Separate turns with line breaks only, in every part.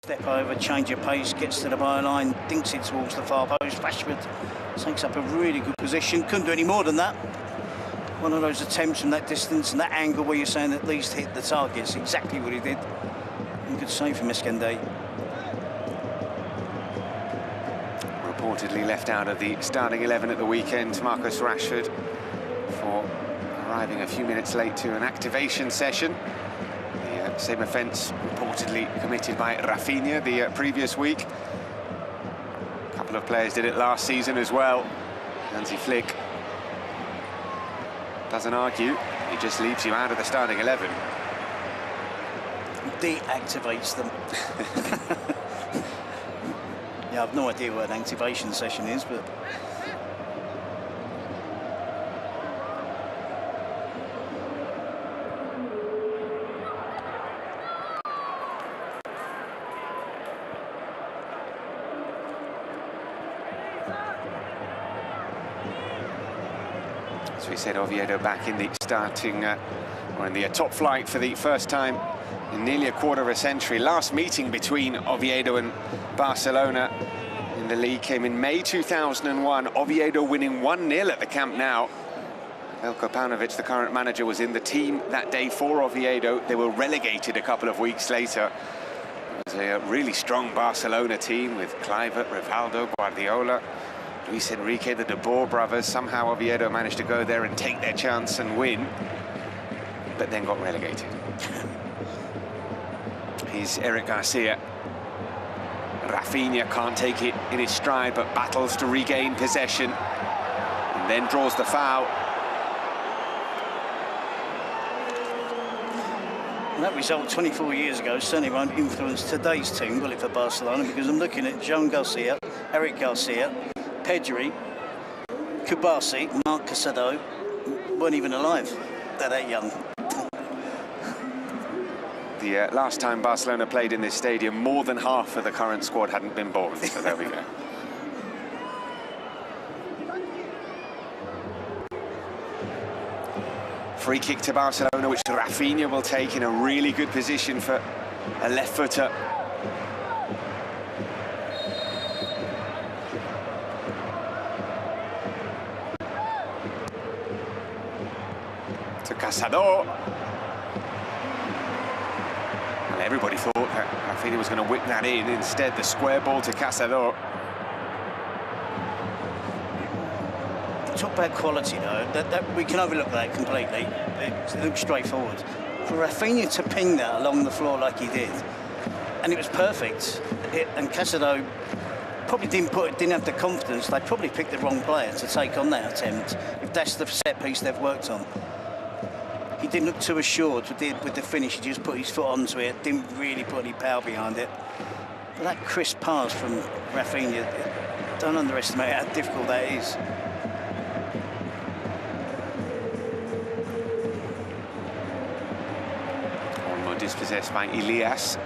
Step over, change your pace, gets to the byline, dinks it towards the far post. Rashford takes up a really good position. Couldn't do any more than that. One of those attempts from that distance and that angle where you're saying at least hit the target. It's exactly what he did. And good save from Eskandé.
Reportedly left out of the starting 11 at the weekend, Marcus Rashford, for arriving a few minutes late to an activation session. The same offence reportedly committed by Rafinha the previous week. A couple of players did it last season as well. Hansi Flick doesn't argue, he just leaves you out of the starting 11.
Deactivates them. Yeah, I've no idea what an activation session is, but...
As we said, Oviedo back in the starting, or in the top flight for the first time in nearly a quarter of a century. Last meeting between Oviedo and Barcelona in the league came in May 2001. Oviedo winning 1-0 at the Camp Nou. Veljko Paunovic, the current manager, was in the team that day for Oviedo. They were relegated a couple of weeks later. It was a really strong Barcelona team with Kluivert, Rivaldo, Guardiola, Luis Enrique, the De Boer brothers. Somehow Oviedo managed to go there and take their chance and win, but then got relegated. Here's Eric Garcia. Rafinha can't take it in his stride, but battles to regain possession, and then draws the foul.
And that result 24 years ago certainly won't influence today's team, will it, for Barcelona? Because I'm looking at Joan Garcia, Eric Garcia, Pedri, Kubasi, Marc Casado, weren't even alive. They're that young.
The last time Barcelona played in this stadium, more than half of the current squad hadn't been born, so there we go. Free kick to Barcelona, which Rafinha will take in a really good position for a left footer. To Casado. Well, everybody thought that Rafinha was going to whip that in. Instead, the square ball to Casado.
Talk about quality, though. That we can overlook that completely. It looks straightforward. For Rafinha to ping that along the floor like he did, and it was perfect. And Casado probably didn't have the confidence. They probably picked the wrong player to take on that attempt, if that's the set piece they've worked on. He didn't look too assured with the finish. He just put his foot onto it, didn't really put any power behind it. But that crisp pass from Rafinha, don't underestimate how difficult that is.
Dispossessed by Elias.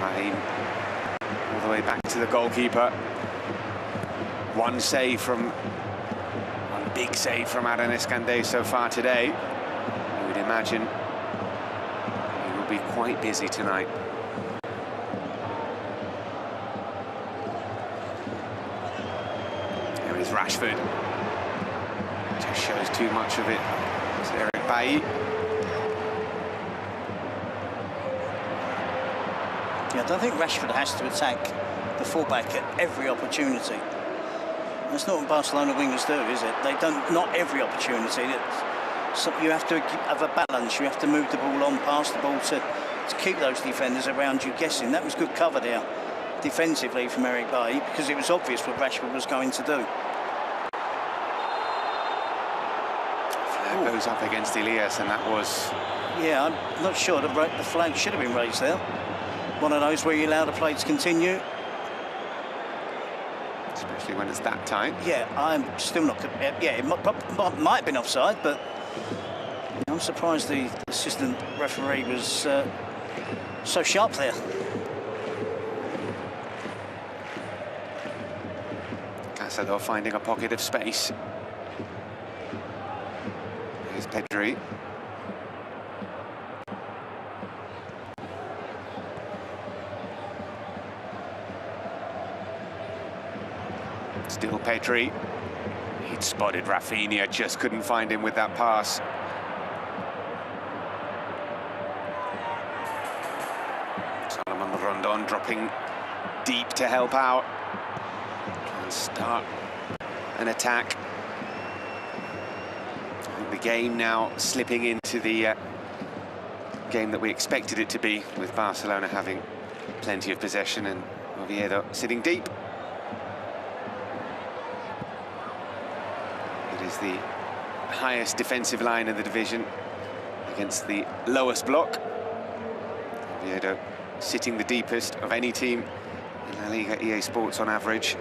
Raheem all the way back to the goalkeeper. One big save from Adán Eskandé so far today. You would imagine he will be quite busy tonight. There is Rashford. Just shows too much of it. It's Eric Bailly.
Yeah, I don't think Rashford has to attack the fullback at every opportunity. That's not what Barcelona wingers do, is it? They don't, not every opportunity. So you have to have a balance. You have to move the ball on, pass the ball to keep those defenders around you guessing. That was good cover there defensively from Eric Bailly, because it was obvious what Rashford was going to do.
Goes up against Elias, and that was...
Yeah, I'm not sure. The flag should have been raised there. One of those where you allow the play to continue.
Especially when it's that tight.
Yeah, I'm still not... Yeah, it might have been offside, but I'm surprised the assistant referee was so sharp there.
Casado finding a pocket of space. Here's Pedri. Still Pedri. He'd spotted Rafinha, just couldn't find him with that pass. Salomon Rondon dropping deep to help out. And start an attack. The game now slipping into the game that we expected it to be, with Barcelona having plenty of possession and Oviedo sitting deep. It is the highest defensive line in the division against the lowest block. Oviedo sitting the deepest of any team in La Liga EA Sports on average.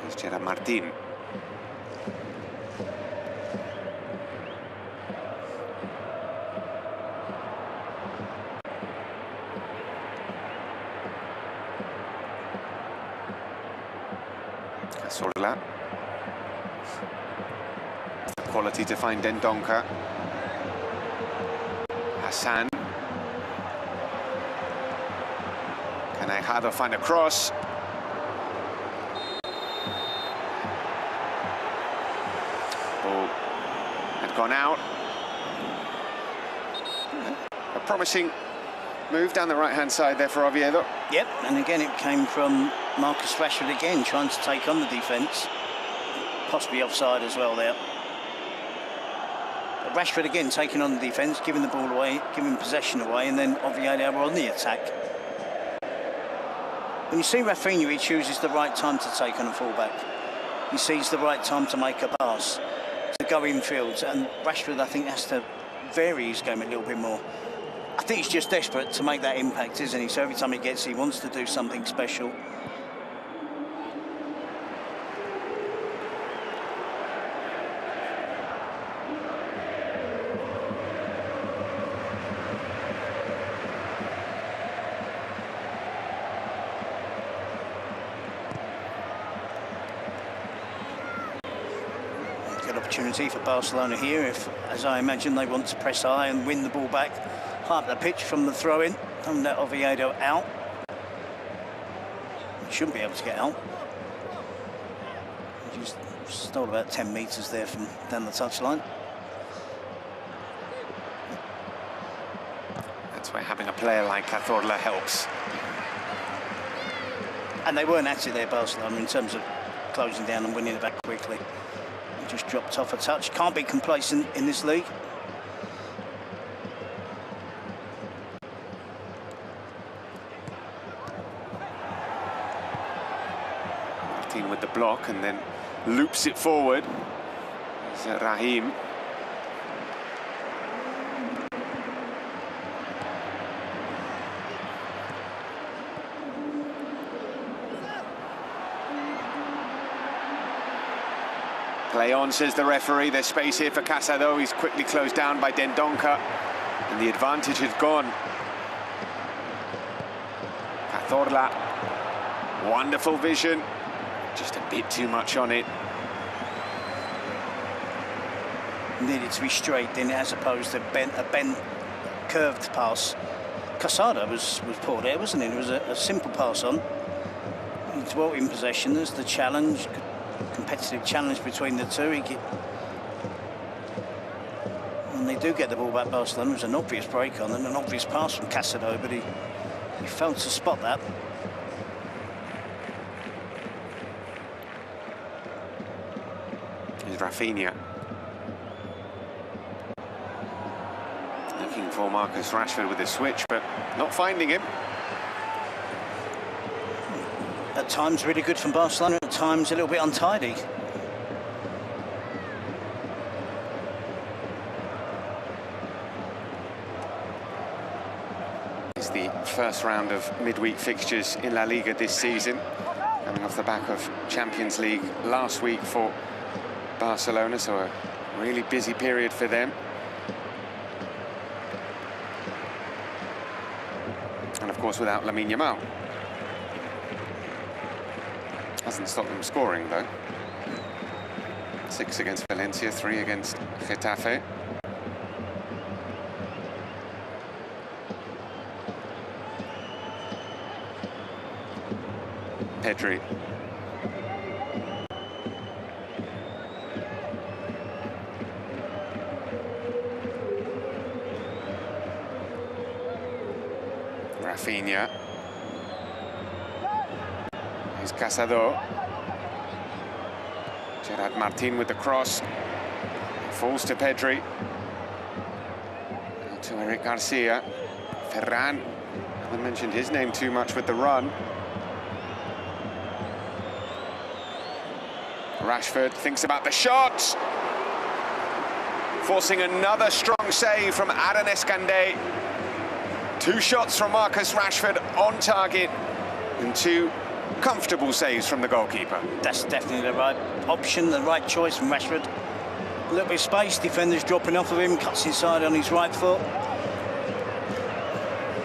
Here's Gerard Martin. Cazorla. Quality to find Dendoncker. Hassan. Can Aijado find a cross? Ball had gone out. A promising move down the right-hand side there for Oviedo.
Yep, and again it came from Marcus Rashford again, trying to take on the defence. Possibly offside as well there. But Rashford again taking on the defence, giving the ball away, giving possession away, and then Oviedo were on the attack. When you see Rafinha, he chooses the right time to take on a fullback. He sees the right time to make a pass, to go infield, and Rashford, I think, has to vary his game a little bit more. I think he's just desperate to make that impact, isn't he? So every time he gets, he wants to do something special. Good opportunity for Barcelona here, if, as I imagine, they want to press high and win the ball back. High up the pitch from the throw-in. Don't let Oviedo out. He shouldn't be able to get out. He just stole about 10 metres there from down the touchline.
That's where having a player like Cazorla helps.
And they weren't at it there, Barcelona, in terms of closing down and winning it back quickly. He just dropped off a touch. Can't be complacent in this league.
With the block and then loops it forward. It's Raheem. Play on, says the referee. There's space here for Casado. He's quickly closed down by Dendoncker, and the advantage has gone. Cazorla, wonderful vision. Just a bit too much on it.
Needed to be straight, didn't it, as opposed to a bent, curved pass. Casado was poor there, wasn't it? It was a simple pass on. He dwelt in possession. There's the challenge, competitive challenge between the two. And they do get the ball back, Barcelona. It was an obvious break on and an obvious pass from Casado, but he failed to spot that.
Rafinha looking for Marcus Rashford with a switch, but not finding him.
At times really good from Barcelona, at times a little bit untidy.
It's the first round of midweek fixtures in La Liga this season, coming off the back of Champions League last week for Barcelona, so a really busy period for them. And of course without Lamine Yamal. Hasn't stopped them scoring though. 6 against Valencia, 3 against Getafe. Pedri. Rafinha. Here's Casado. Gerard Martin with the cross. Falls to Pedri. Now to Eric Garcia. Ferran. Haven't mentioned his name too much with the run. Rashford thinks about the shot. Forcing another strong save from Aaron Escandé. 2 shots from Marcus Rashford on target and 2 comfortable saves from the goalkeeper.
That's definitely the right option, the right choice from Rashford. A little bit of space, defenders dropping off of him, cuts inside on his right foot.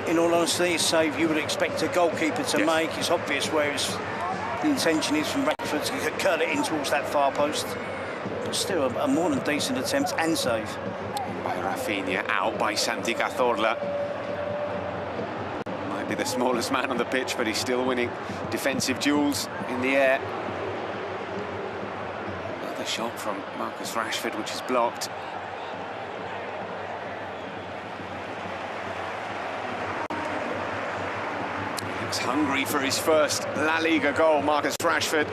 In all honesty, a save you would expect a goalkeeper to make. It's obvious where the intention is from Rashford to curl it in towards that far post. But still a more than decent attempt and save.
By Rafinha, out by Santi Cazorla. Might be the smallest man on the pitch, but he's still winning defensive duels in the air. Another shot from Marcus Rashford, which is blocked. Looks hungry for his first La Liga goal, Marcus Rashford.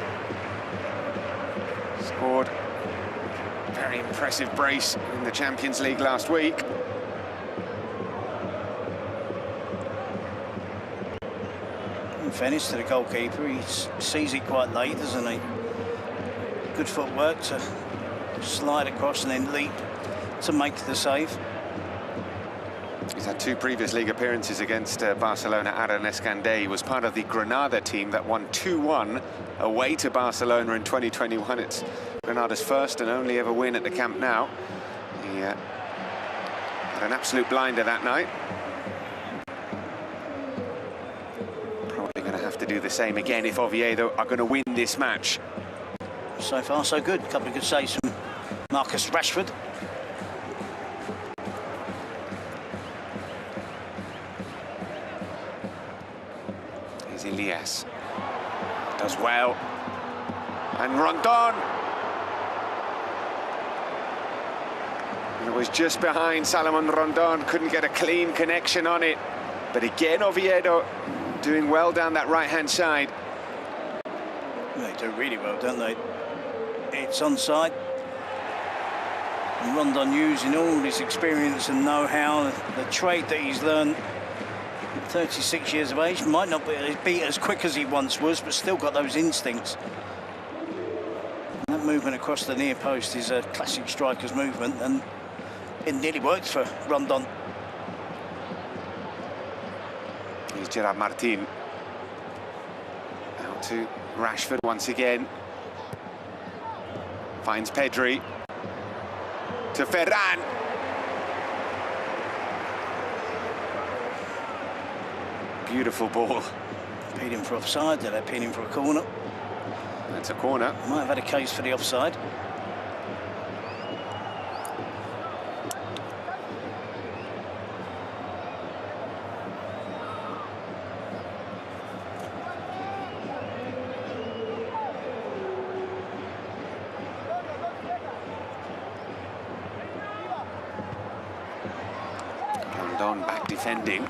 Scored a very impressive brace in the Champions League last week.
In fairness to the goalkeeper, he sees it quite late, doesn't he? Good footwork to slide across and then leap to make the save.
He's had 2 previous league appearances against Barcelona. Aaron Escandé. He was part of the Granada team that won 2-1 away to Barcelona in 2021. It's Granada's first and only ever win at the Camp Nou. He had an absolute blinder that night. Probably going to have to do the same again if Oviedo are going to win this match.
So far, so good. A couple of good saves from Marcus Rashford.
Here's Elias. Does well. And Rondon. It was just behind Salomon Rondon. Couldn't get a clean connection on it. But again, Oviedo doing well down that right-hand side.
They do really well, don't they? It's onside. And Rondon using all his experience and know-how, the trade that he's learned at 36 years of age. Might not be as quick as he once was, but still got those instincts. And that movement across the near post is a classic striker's movement, and it nearly worked for Rondon.
Here's Gerard Martin. Out to Rashford once again. Finds Pedri. To Ferran. Beautiful ball.
Appealing for offside, they're appealing for a corner.
That's a corner.
Might have had a case for the offside.
Rondon back defending.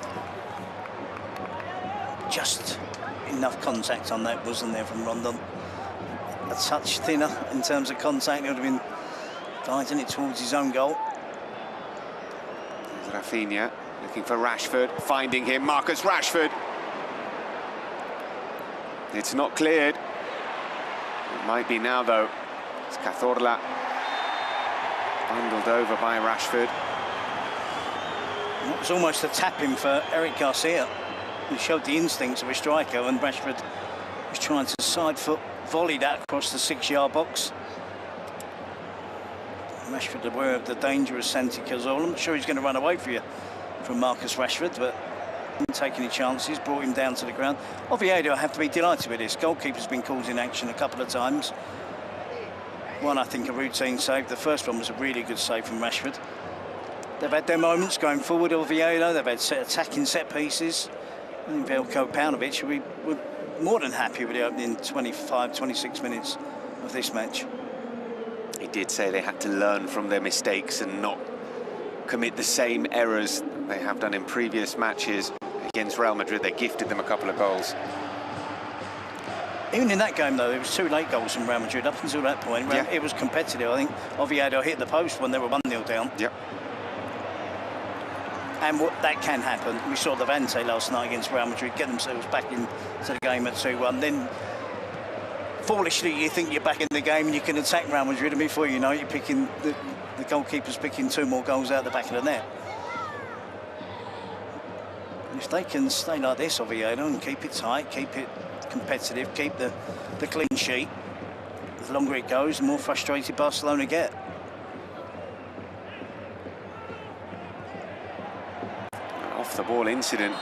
Just enough contact on that, wasn't there, from Rondon? A touch thinner in terms of contact. It would have been guiding it towards his own goal.
There's Rafinha looking for Rashford, finding him, Marcus Rashford. It's not cleared. It might be now, though. It's Cazorla bundled over by Rashford.
It was almost a tap-in for Eric Garcia. He showed the instincts of a striker, and Rashford was trying to side foot volley that across the 6-yard box. Rashford aware of the danger of Santi Cazorla. I'm not sure he's going to run away from Marcus Rashford, but didn't take any chances, brought him down to the ground. Oviedo have to be delighted with this. Goalkeeper's been called in action a couple of times. One, I think, a routine save. The first one was a really good save from Rashford. They've had their moments going forward, Oviedo. They've had attacking set pieces. I think Veljko Paunovic would more than happy with the opening 25, 26 minutes of this match.
He did say they had to learn from their mistakes and not commit the same errors they have done in previous matches. Against Real Madrid, they gifted them a couple of goals.
Even in that game, though, it was 2 late goals from Real Madrid. Up until that point,
Yeah.
it was competitive. I think Oviedo hit the post when they were 1-0 down.
Yep.
And that can happen. We saw Levante last night against Real Madrid get themselves back into the game at 2-1. Then, foolishly, you think you're back in the game and you can attack Real Madrid, and before you know it, you're picking the goalkeeper's picking 2 more goals out the back of the net. If they can stay like this, Oviedo, and keep it tight, keep it competitive, keep the clean sheet, the longer it goes, the more frustrated Barcelona get.
Off the ball incident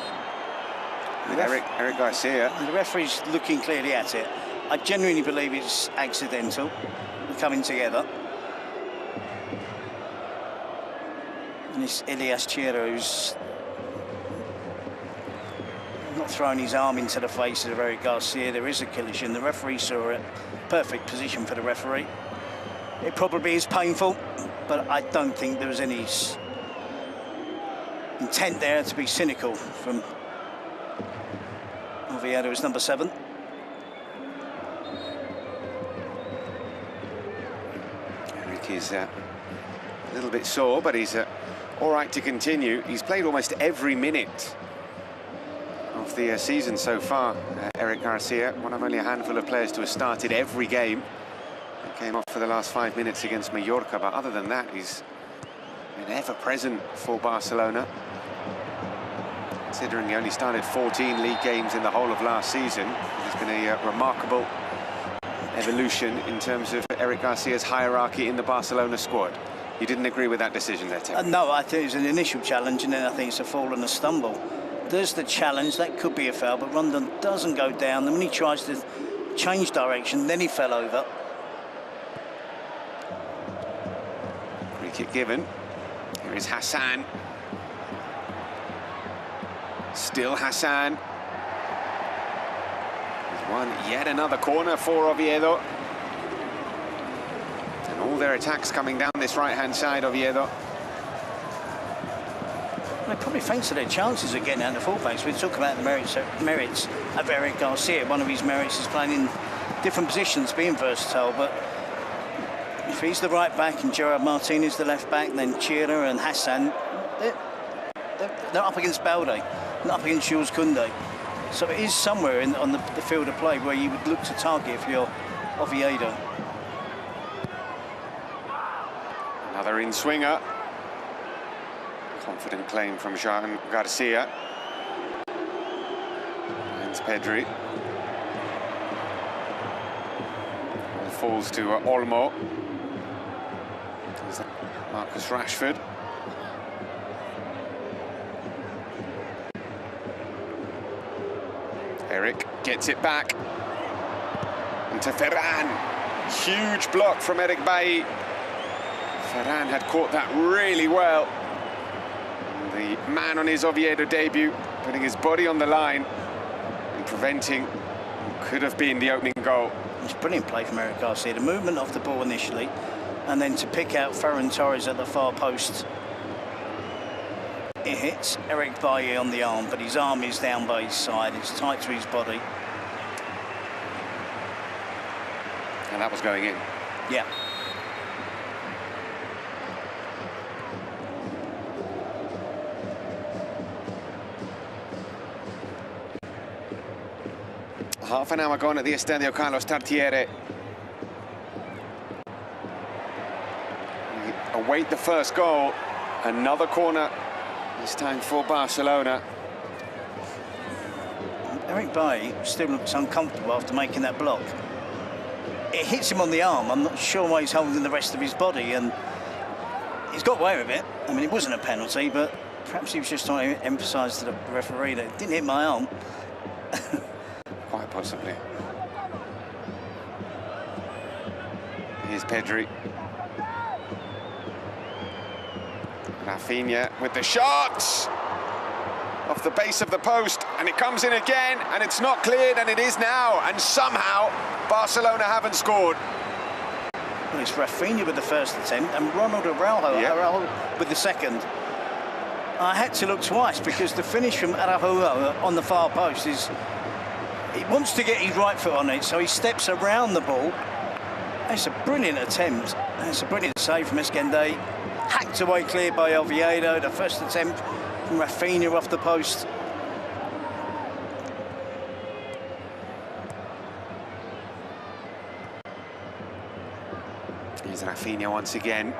with Eric Garcia.
The referee's looking clearly at it. I genuinely believe it's accidental, coming together. And it's Elias Chiera who's not throwing his arm into the face of Eric Garcia. There is a collision. The referee saw it. Perfect position for the referee. It probably is painful, but I don't think there was any intent there to be cynical from Oviedo. Is number 7.
Eric is a little bit sore, but he's all right to continue. He's played almost every minute of the season so far. Eric Garcia, one of only a handful of players to have started every game. He came off for the last 5 minutes against Mallorca, but other than that, he's been ever present for Barcelona. Considering he only started 14 league games in the whole of last season, there's been a remarkable evolution in terms of Eric Garcia's hierarchy in the Barcelona squad. You didn't agree with that decision there, Tim?
No, I think it was an initial challenge, and then I think it's a fall and a stumble. There's the challenge, that could be a foul, but Rondon doesn't go down. Then when he tries to change direction, then he fell over.
Free kick given. Here is Hassan. Still Hassan. He's won yet another corner for Oviedo. And all their attacks coming down this right-hand side, Oviedo.
They probably fancy their chances of getting out the fullbacks. We talk about the merits of Eric Garcia. One of his merits is playing in different positions, being versatile. But if he's the right back and Gerard Martinez the left back, then Chiera and Hassan, they're up against Balde, not up against Jules Koundé. So it is somewhere on the field of play where you would look to target if you're Oviedo.
Another in-swinger. Confident claim from Jean Garcia. Finds Pedri. Ball falls to Olmo. There's Marcus Rashford. Eric gets it back. Into Ferran. Huge block from Eric Bailly. Ferran had caught that really well. The man on his Oviedo debut, putting his body on the line and preventing what could have been the opening goal.
It's brilliant play from Eric Garcia. The movement of the ball initially, and then to pick out Ferran Torres at the far post. It hits Eric Bailly on the arm, but his arm is down by his side. It's tight to his body.
And that was going in.
Yeah.
Half an hour gone at the Estadio Carlos Tartiere. We await the first goal. Another corner, this time for Barcelona.
Eric Bailly still looks uncomfortable after making that block. It hits him on the arm. I'm not sure why he's holding the rest of his body, and he's got away with it. I mean, it wasn't a penalty, but perhaps he was just trying to emphasise to the referee that it didn't hit my arm.
Quite possibly. Here's Pedri. Rafinha with the shot! Off the base of the post. and it comes in again, and it's not cleared, and it is now, and somehow Barcelona haven't scored.
Well, it's Rafinha with the first attempt and Ronald Araujo with the second. I had to look twice because the finish from Araujo on the far post is, he wants to get his right foot on it, so he steps around the ball. It's a brilliant attempt, and it's a brilliant save from Escandé. Hacked away clear by Oviedo, the first attempt from Rafinha off the post.
Here's Rafinha once again,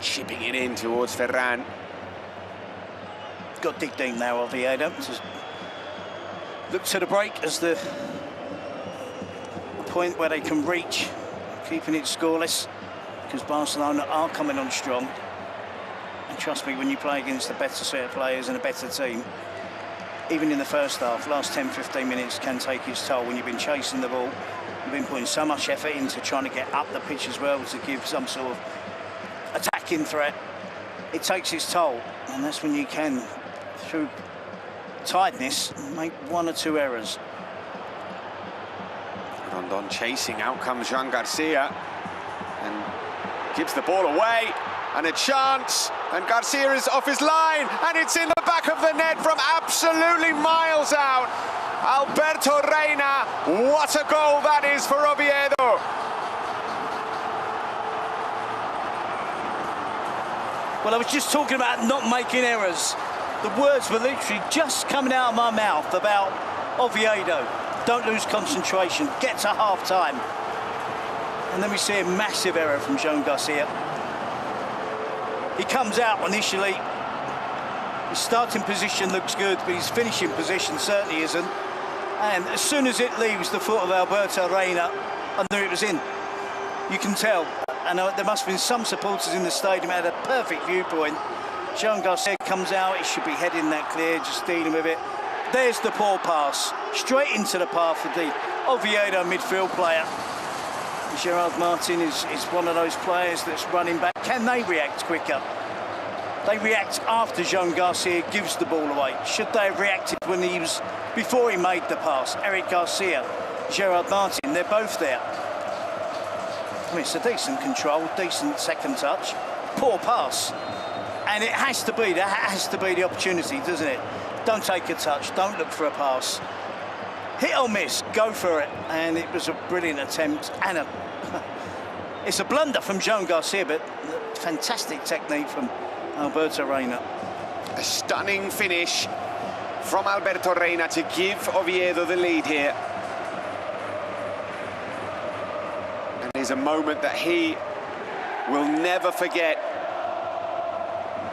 chipping it in towards Ferran.
Got dig deep now, Oviedo. Just look to the break as the point where they can reach, keeping it scoreless, because Barcelona are coming on strong. And trust me, when you play against a better set of players and a better team, even in the first half, last 10-15 minutes can take its toll when you've been chasing the ball. You've been putting so much effort into trying to get up the pitch as well to give some sort of attacking threat. It takes its toll, and that's when you can, through tiredness, make one or two errors.
Rondon chasing, out comes Jean Garcia and gives the ball away, and a chance, and Garcia is off his line, and it's in the back of the net from absolutely miles out. Alberto Reina, what a goal that is for Oviedo.
Well, I was just talking about not making errors. The words were literally just coming out of my mouth about Oviedo. Don't lose concentration, get to half-time. And then we see a massive error from Jean Garcia. He comes out initially. His starting position looks good, but his finishing position certainly isn't. And as soon as it leaves the foot of Alberto Reina, I knew it was in. You can tell. And there must have been some supporters in the stadium who had a perfect viewpoint. Jean Garcia comes out, he should be heading that clear, just dealing with it. There's the poor pass, straight into the path of the Oviedo midfield player. Gerard Martin is one of those players that's running back. Can they react quicker? They react after Jean Garcia gives the ball away. Should they have reacted when he was, before he made the pass? Eric Garcia, Gerard Martin, they're both there. I mean, it's a decent control, decent second touch, poor pass. And it has to be, that has to be the opportunity, doesn't it? Don't take a touch, don't look for a pass. Hit or miss, go for it. And it was a brilliant attempt, and it's a blunder from Jean Garcia, but fantastic technique from Alberto Reina.
A stunning finish from Alberto Reina to give Oviedo the lead here. And it's a moment that he will never forget.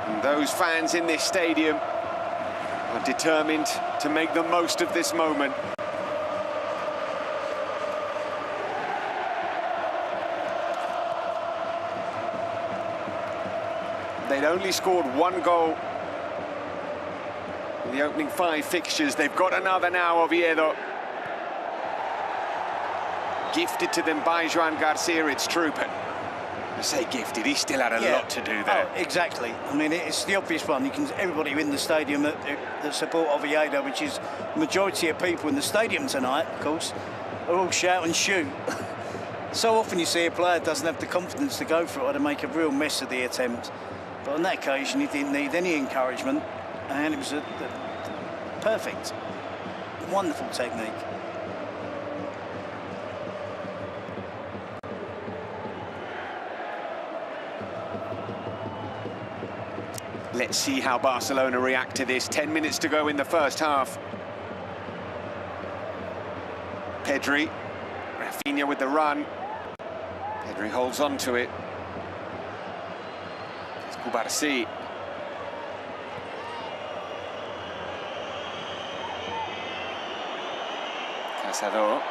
And those fans in this stadium are determined to make the most of this moment. They'd only scored one goal in the opening 5 fixtures. They've got another now, Oviedo. Gifted to them by Joan Garcia, it's true, but I say gifted, he still had a lot to do there.
Oh, exactly. I mean, it's the obvious one. You can, everybody in the stadium that support Oviedo, which is the majority of people in the stadium tonight, of course, are all shout and shoot. So often you see a player doesn't have the confidence to go for it or to make a real mess of the attempt. But on that occasion, he didn't need any encouragement, and it was a perfect, wonderful technique.
Let's see how Barcelona react to this. 10 minutes to go in the first half. Pedri, Rafinha with the run. Pedri holds on to it. It's Kubarsi. Casado.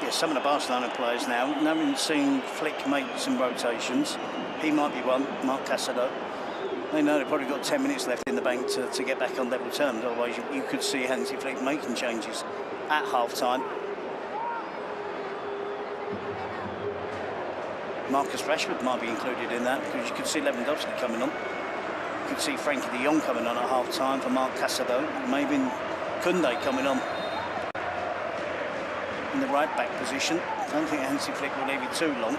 Yeah, some of the Barcelona players now, having seen Flick make some rotations, he might be one, Marc Casado. They know they've probably got 10 minutes left in the bank to get back on level terms, otherwise you could see Hansi Flick making changes at half-time. Marcus Rashford might be included in that, because you could see Lewandowski coming on. could see Frankie de Jong coming on at half-time for Mark Casado. Maybe Koundé coming on in the right-back position. I don't think Hansi Flick will leave it too long.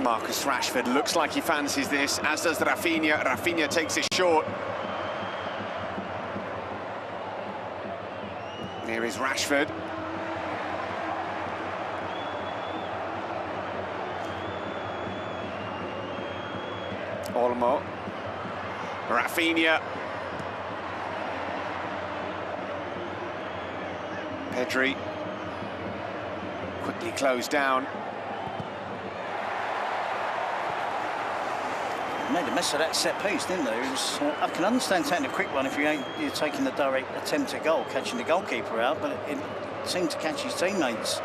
Marcus Rashford looks like he fancies this, as does Rafinha. Rafinha takes it short. Here is Rashford. Olmo. Rafinha. Pedri. Quickly closed down.
Made a mess of that set piece, didn't they? It was, I can understand taking a quick one if you're taking the direct attempt at goal, catching the goalkeeper out, but it seemed to catch his teammates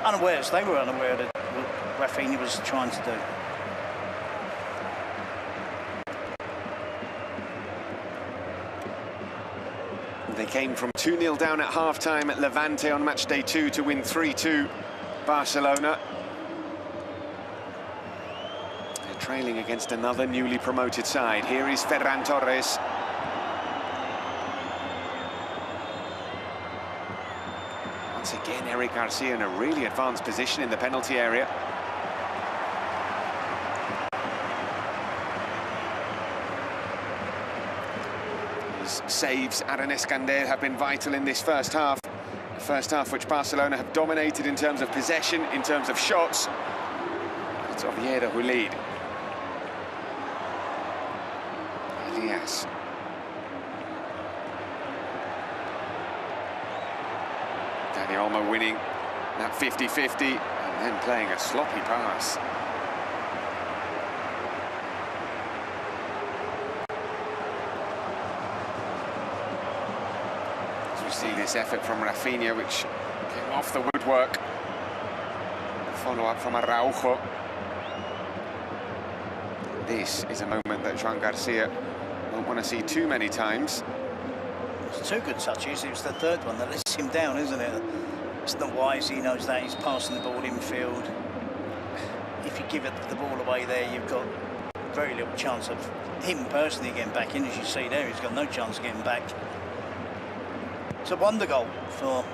unawares. They were unaware that what Rafinha was trying to do.
They came from 2-0 down at half-time at Levante on match day 2 to win 3-2 Barcelona. They're trailing against another newly promoted side. Here is Ferran Torres. Once again, Eric Garcia in a really advanced position in the penalty area. Saves at an Escandel have been vital in this first half. The first half which Barcelona have dominated in terms of possession, in terms of shots. It's Oviedo who lead. Elias. Dani Olmo winning that 50-50 and then playing a sloppy pass. See this effort from Rafinha, which came off the woodwork. Follow-up from Araujo. This is a moment that Joan Garcia won't want to see too many times.
It's two good touches. It was the third one that lets him down, isn't it? It's not wise. He knows that. He's passing the ball infield. If you give the ball away there, you've got very little chance of him personally getting back in. As you see there, he's got no chance of getting back. It's a wonder goal for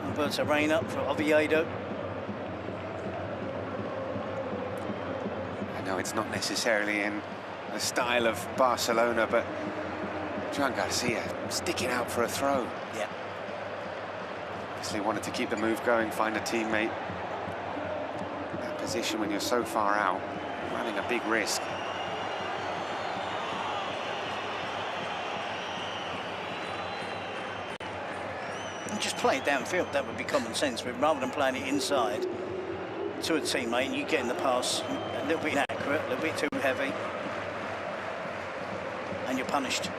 Alberto Reina, for Oviedo.
I know it's not necessarily in the style of Barcelona, but Joan Garcia sticking out for a throw.
Yeah.
Obviously wanted to keep the move going, find a teammate. That position when you're so far out, running a big risk.
Just play it downfield, that would be common sense, but rather than playing it inside to a teammate and you getting the pass a little bit inaccurate, a little bit too heavy, and you're punished.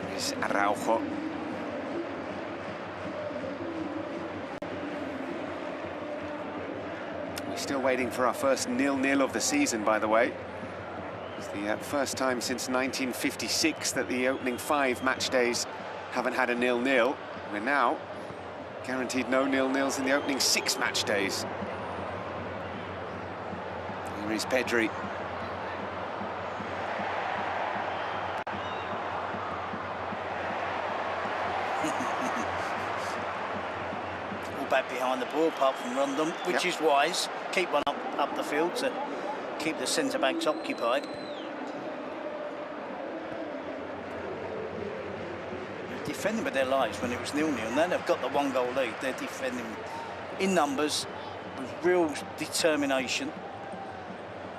There is Araujo. Still waiting for our first 0-0 of the season, by the way. It's the first time since 1956 that the opening 5 match days haven't had a 0-0. We're now guaranteed no 0-0s in the opening 6 match days. Here is Pedri.
Back behind the ball, apart from Rondon, which is wise. Keep one up the field to keep the centre-backs occupied. They're defending with their lives when it was 0-0, and then they've got the 1-goal lead. They're defending in numbers with real determination.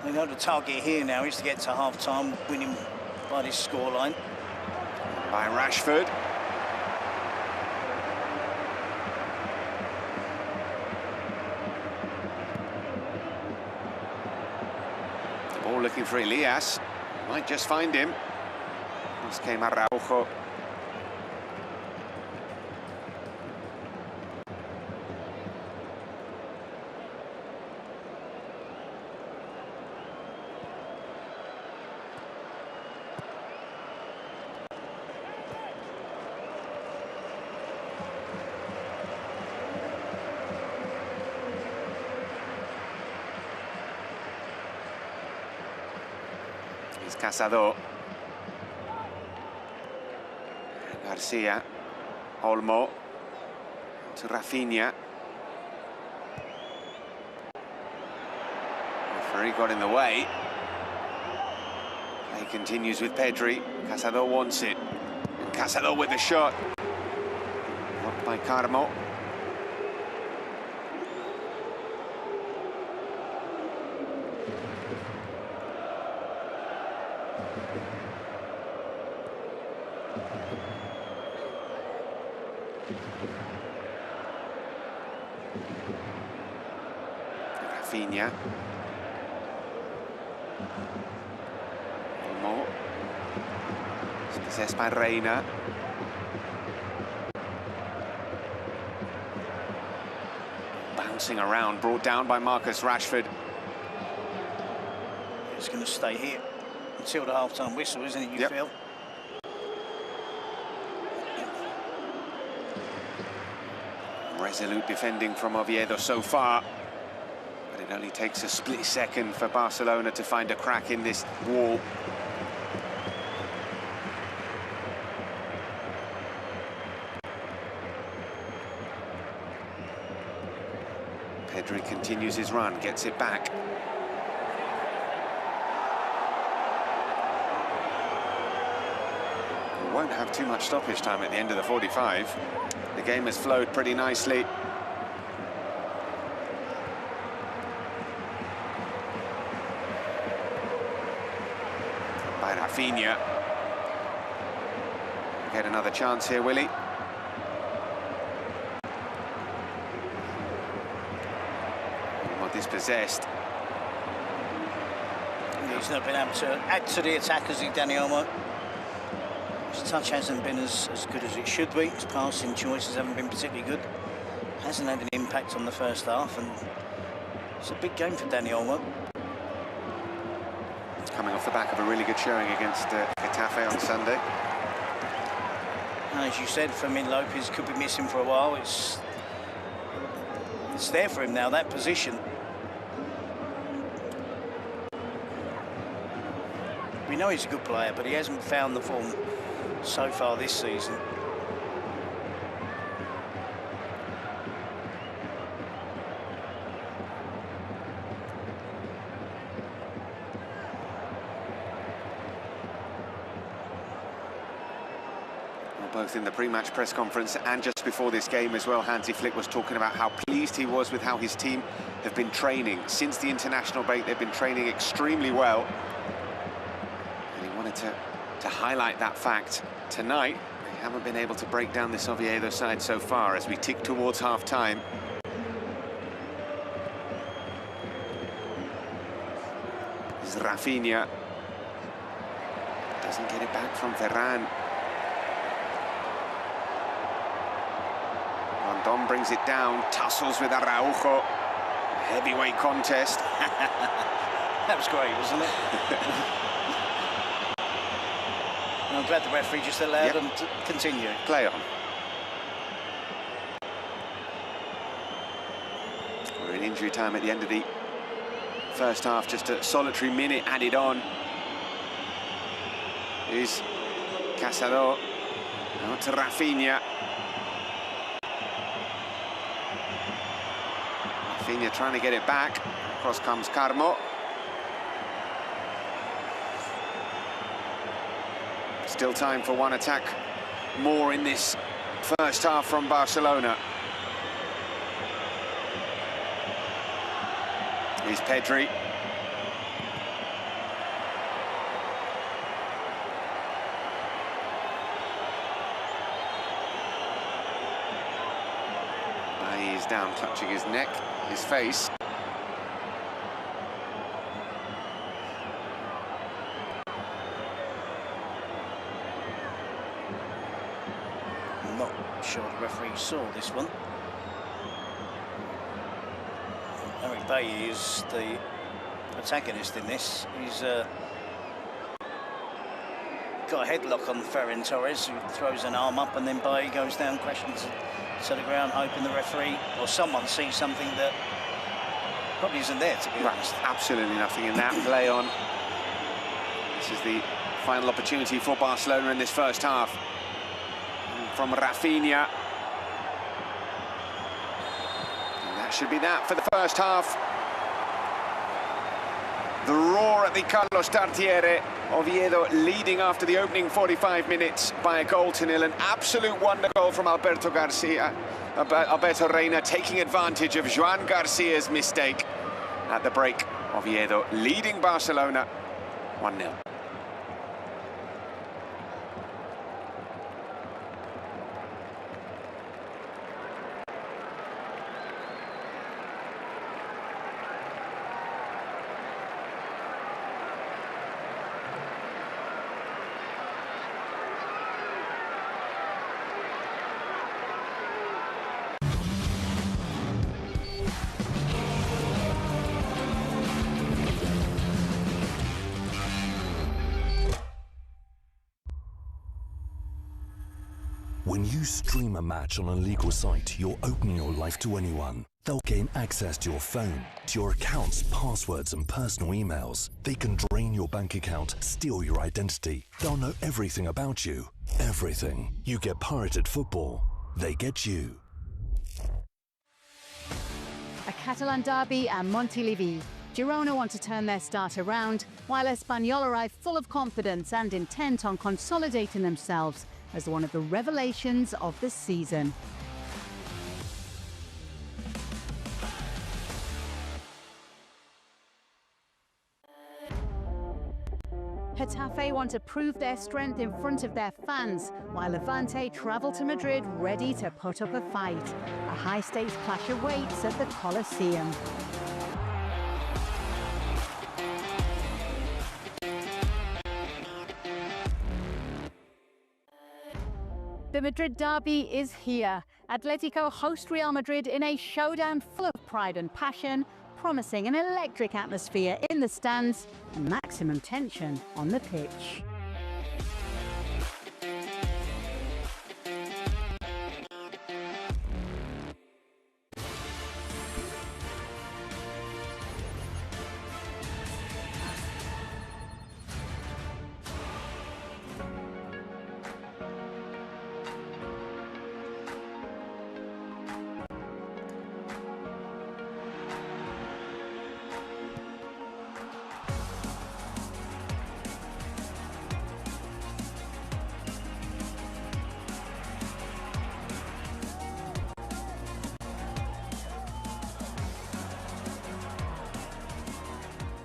They know the target here now is to get to half-time, winning by this scoreline.
By Rashford. Looking for Elias, might just find him. This came Araujo. It's Casado. Garcia. Olmo. To Rafinha. Referee got in the way. Play continues with Pedri. Casado wants it. And Casado with the shot. Blocked by Carmo. Rafinha. Olmo. It's possessed by Reina. Bouncing around, brought down by Marcus Rashford.
It's going to stay here until the half-time whistle, isn't it, you feel?
Resolute defending from Oviedo so far. But it only takes a split second for Barcelona to find a crack in this wall. Pedri continues his run, gets it back. We won't have too much stoppage time at the end of the 45. The game has flowed pretty nicely. By Rafinha. Get another chance here, Willie. More dispossessed.
He's not been able to add to the attack as he Dani Olmo. His touch hasn't been as good as it should be. His passing choices haven't been particularly good. Hasn't had an impact on the first half, and it's a big game for Dani Olmo.
Coming off the back of a really good showing against Getafe on Sunday.
As you said, Fermin Lopez could be missing for a while. It's there for him now, that position. We know he's a good player, but he hasn't found the form so far this season.
Both in the pre-match press conference and just before this game as well, Hansi Flick was talking about how pleased he was with how his team have been training. Since the international break, they've been training extremely well. And he wanted to highlight that fact. Tonight, they haven't been able to break down this Oviedo side so far as we tick towards half-time. This is Rafinha. Doesn't get it back from Ferran. Rondon brings it down, tussles with Araujo. Heavyweight contest.
That was great, wasn't it? I'm glad the referee just allowed them to continue.
Play on. We're in injury time at the end of the first half, just a solitary minute added on. Here's Casado. Now to Rafinha. Rafinha trying to get it back. Across comes Carmo. Still time for one attack more in this first half from Barcelona. Here's Pedri. He's down, clutching his neck, his face.
I'm not sure the referee saw this one. Eric Bailly is the protagonist in this. He's got a headlock on Ferran Torres, who throws an arm up, and then Bailly goes down, crashing to the ground, hoping the referee or someone sees something that probably isn't there, to be honest.
Absolutely nothing in that. Play on. This is the final opportunity for Barcelona in this first half. From Rafinha. And that should be that for the first half. The roar at the Carlos Tartiere. Oviedo leading after the opening 45 minutes by a 1-0. An absolute wonder goal from Alberto Reina, taking advantage of Joan Garcia's mistake at the break. Oviedo leading Barcelona 1-0.
When you stream a match on a legal site, you're opening your life to anyone. They'll gain access to your phone, to your accounts, passwords and personal emails. They can drain your bank account, steal your identity. They'll know everything about you. Everything. You get pirated football. They get you.
A Catalan derby and Montilivi. Girona want to turn their start around, while Espanyol arrive full of confidence and intent on consolidating themselves as one of the revelations of the season. Getafe want to prove their strength in front of their fans, while Levante travel to Madrid ready to put up a fight. A high-stakes clash awaits at the Coliseum. The Madrid derby is here. Atletico host Real Madrid in a showdown full of pride and passion, promising an electric atmosphere in the stands and maximum tension on the pitch.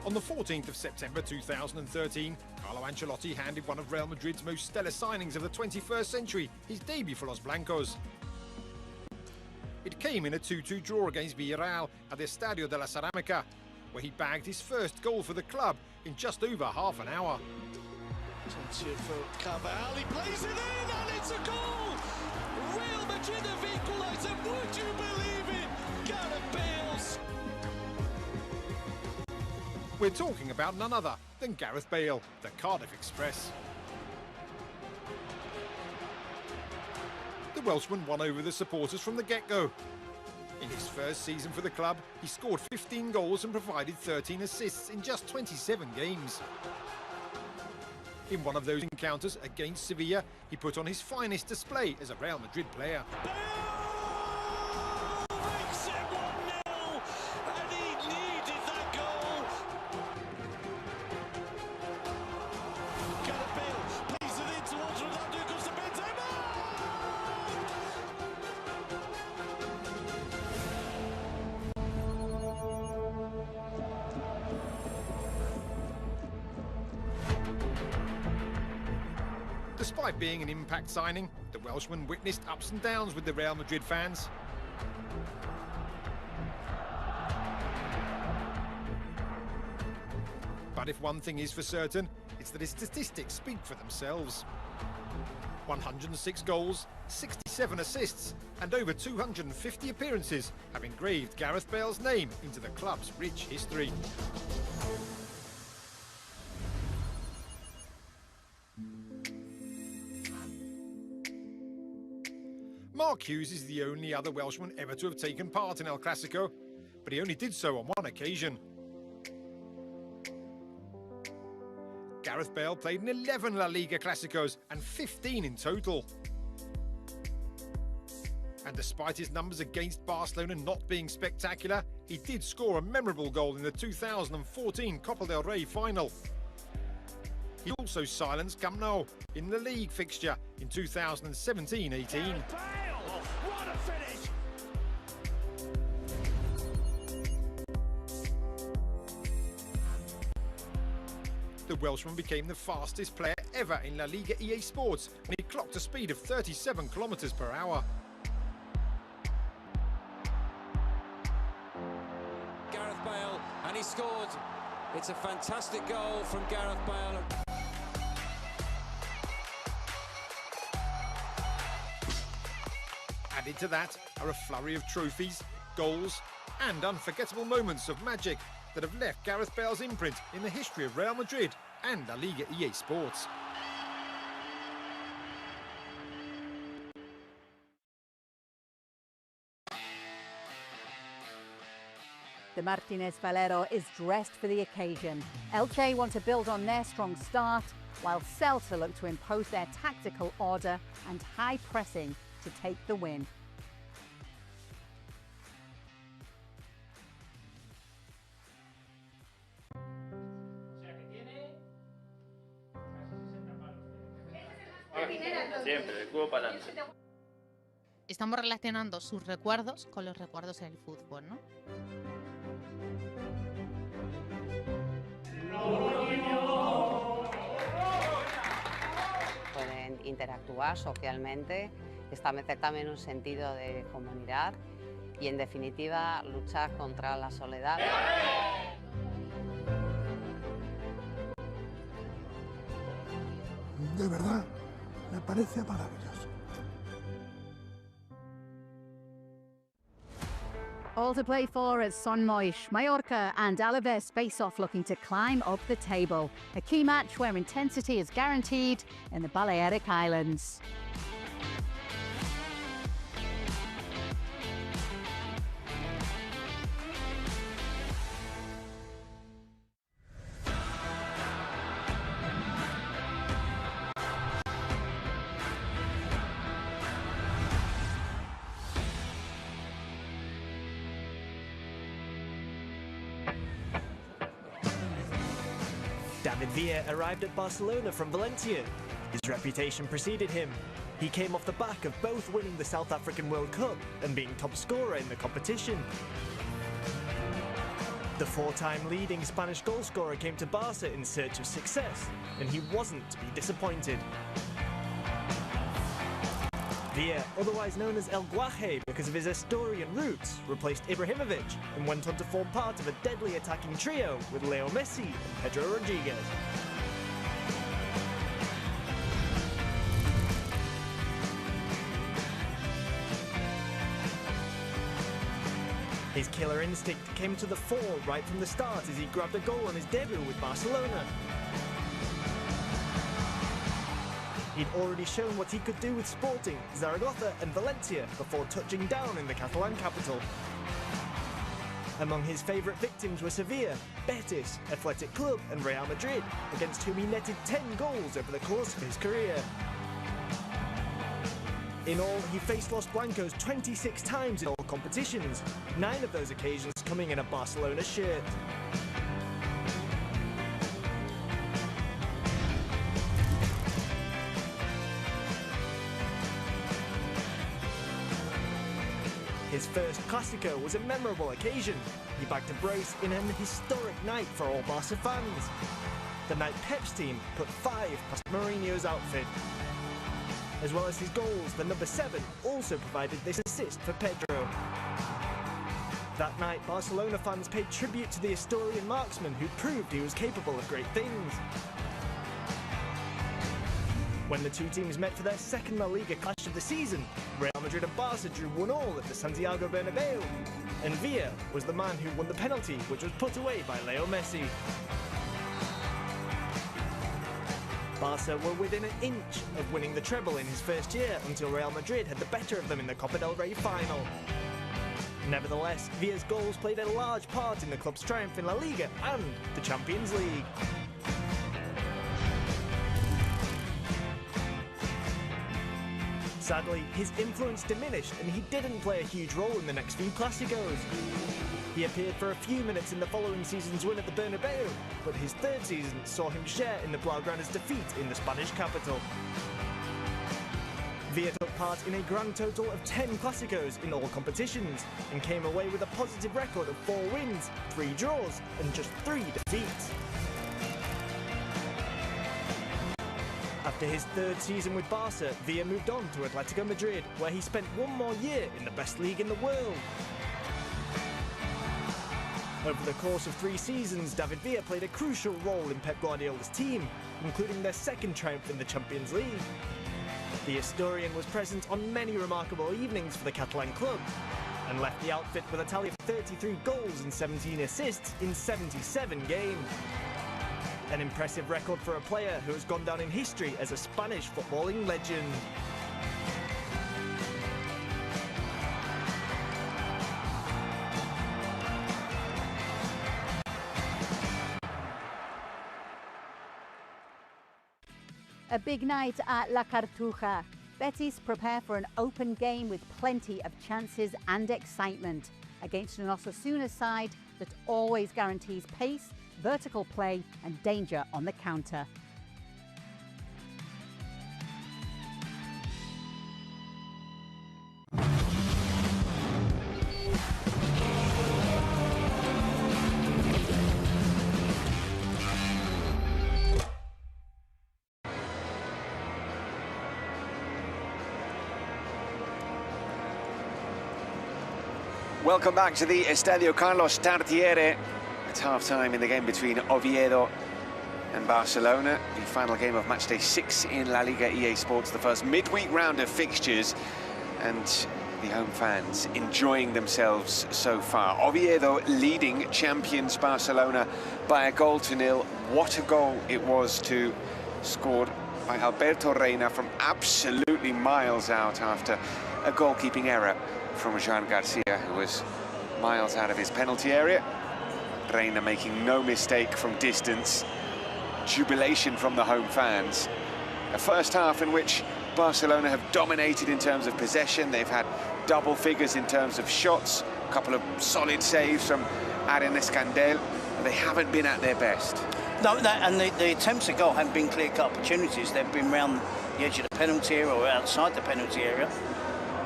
On the 14th of September 2013, Carlo Ancelotti handed one of Real Madrid's most stellar signings of the 21st century, his debut for Los Blancos. It came in a 2-2 draw against Villarreal at the Estadio de la Ceramica, where he bagged his first goal for the club in just over half an hour.
For Cabal, he plays it in and it's a goal! Real Madrid have equalised, and would you believe it? Gareth Bale's.
We're talking about none other than Gareth Bale, the Cardiff Express. The Welshman won over the supporters from the get-go. In his first season for the club, he scored 15 goals and provided 13 assists in just 27 games. In one of those encounters against Sevilla, he put on his finest display as a Real Madrid player. Despite being an impact signing, the Welshman witnessed ups and downs with the Real Madrid fans. But if one thing is for certain, it's that his statistics speak for themselves. 106 goals, 67 assists, and over 250 appearances have engraved Gareth Bale's name into the club's rich history. Mark Hughes is the only other Welshman ever to have taken part in El Clasico, but he only did so on one occasion. Gareth Bale played in 11 La Liga Clásicos and 15 in total. And despite his numbers against Barcelona not being spectacular, he did score a memorable goal in the 2014 Copa del Rey final. He also silenced Camp Nou in the league fixture in 2017-18. The Welshman became the fastest player ever in La Liga EA Sports when he clocked a speed of 37 kilometers per hour.
Gareth Bale, and he scored. It's a fantastic goal from Gareth Bale.
Added to that are a flurry of trophies, goals and unforgettable moments of magic that have left Gareth Bale's imprint in the history of Real Madrid and La Liga EA Sports.
The Martinez Valero is dressed for the occasion. Elche want to build on their strong start, while Celta look to impose their tactical order and high pressing to take the win.
Estamos relacionando sus recuerdos con los recuerdos en el fútbol, ¿no?
Pueden interactuar socialmente, establecer también un sentido de comunidad y, en definitiva, luchar contra la soledad.
De verdad, me parece maravilloso.
All to play for at Son Moix, Mallorca and Alaves face off looking to climb up the table. A key match where intensity is guaranteed in the Balearic Islands.
David Villa arrived at Barcelona from Valencia. His reputation preceded him. He came off the back of both winning the South African World Cup and being top scorer in the competition. The four-time leading Spanish goalscorer came to Barca in search of success, and he wasn't to be disappointed. Villa, otherwise known as El Guaje because of his Asturian roots, replaced Ibrahimovic and went on to form part of a deadly attacking trio with Leo Messi and Pedro Rodriguez. His killer instinct came to the fore right from the start as he grabbed a goal on his debut with Barcelona. He'd already shown what he could do with Sporting, Zaragoza and Valencia before touching down in the Catalan capital. Among his favourite victims were Sevilla, Betis, Athletic Club and Real Madrid, against whom he netted 10 goals over the course of his career. In all, he faced Los Blancos 26 times in all competitions, 9 of those occasions coming in a Barcelona shirt. His first Clásico was a memorable occasion. He bagged a brace in an historic night for all Barca fans. The night Pep's team put 5 past Mourinho's outfit. As well as his goals, the number 7 also provided this assist for Pedro. That night, Barcelona fans paid tribute to the Asturian marksman who proved he was capable of great things. When the two teams met for their second La Liga clash of the season, Real Madrid and Barca drew 1-1 at the Santiago Bernabeu, and Villa was the man who won the penalty, which was put away by Leo Messi. Barca were within an inch of winning the treble in his first year until Real Madrid had the better of them in the Copa del Rey final. Nevertheless, Villa's goals played a large part in the club's triumph in La Liga and the Champions League. Sadly, his influence diminished and he didn't play a huge role in the next few Clásicos. He appeared for a few minutes in the following season's win at the Bernabeu, but his third season saw him share in the Blaugrana's defeat in the Spanish capital. Villa took part in a grand total of 10 Clásicos in all competitions and came away with a positive record of 4 wins, 3 draws and just 3 defeats. After his third season with Barca, Villa moved on to Atletico Madrid, where he spent 1 more year in the best league in the world. Over the course of 3 seasons, David Villa played a crucial role in Pep Guardiola's team, including their second triumph in the Champions League. The historian was present on many remarkable evenings for the Catalan club, and left the outfit with a tally of 33 goals and 17 assists in 77 games. An impressive record for a player who has gone down in history as a Spanish footballing legend.
A big night at La Cartuja. Betis prepare for an open game with plenty of chances and excitement against an Osasuna side that always guarantees pace, vertical play and danger on the counter.
Welcome back to the Estadio Carlos Tartiere. It's half-time in the game between Oviedo and Barcelona. The final game of matchday 6 in La Liga EA Sports, the first midweek round of fixtures. And the home fans enjoying themselves so far. Oviedo leading champions Barcelona by 1-0. What a goal it was to scored by Alberto Reina from absolutely miles out after a goalkeeping error from Jean Garcia, who was miles out of his penalty area. Reina making no mistake from distance. Jubilation from the home fans. A first half in which Barcelona have dominated in terms of possession. They've had double figures in terms of shots, a couple of solid saves from Aren Escandel, and they haven't been at their best.
No, and the attempts at goal haven't been clear-cut opportunities. They've been round the edge of the penalty area or outside the penalty area.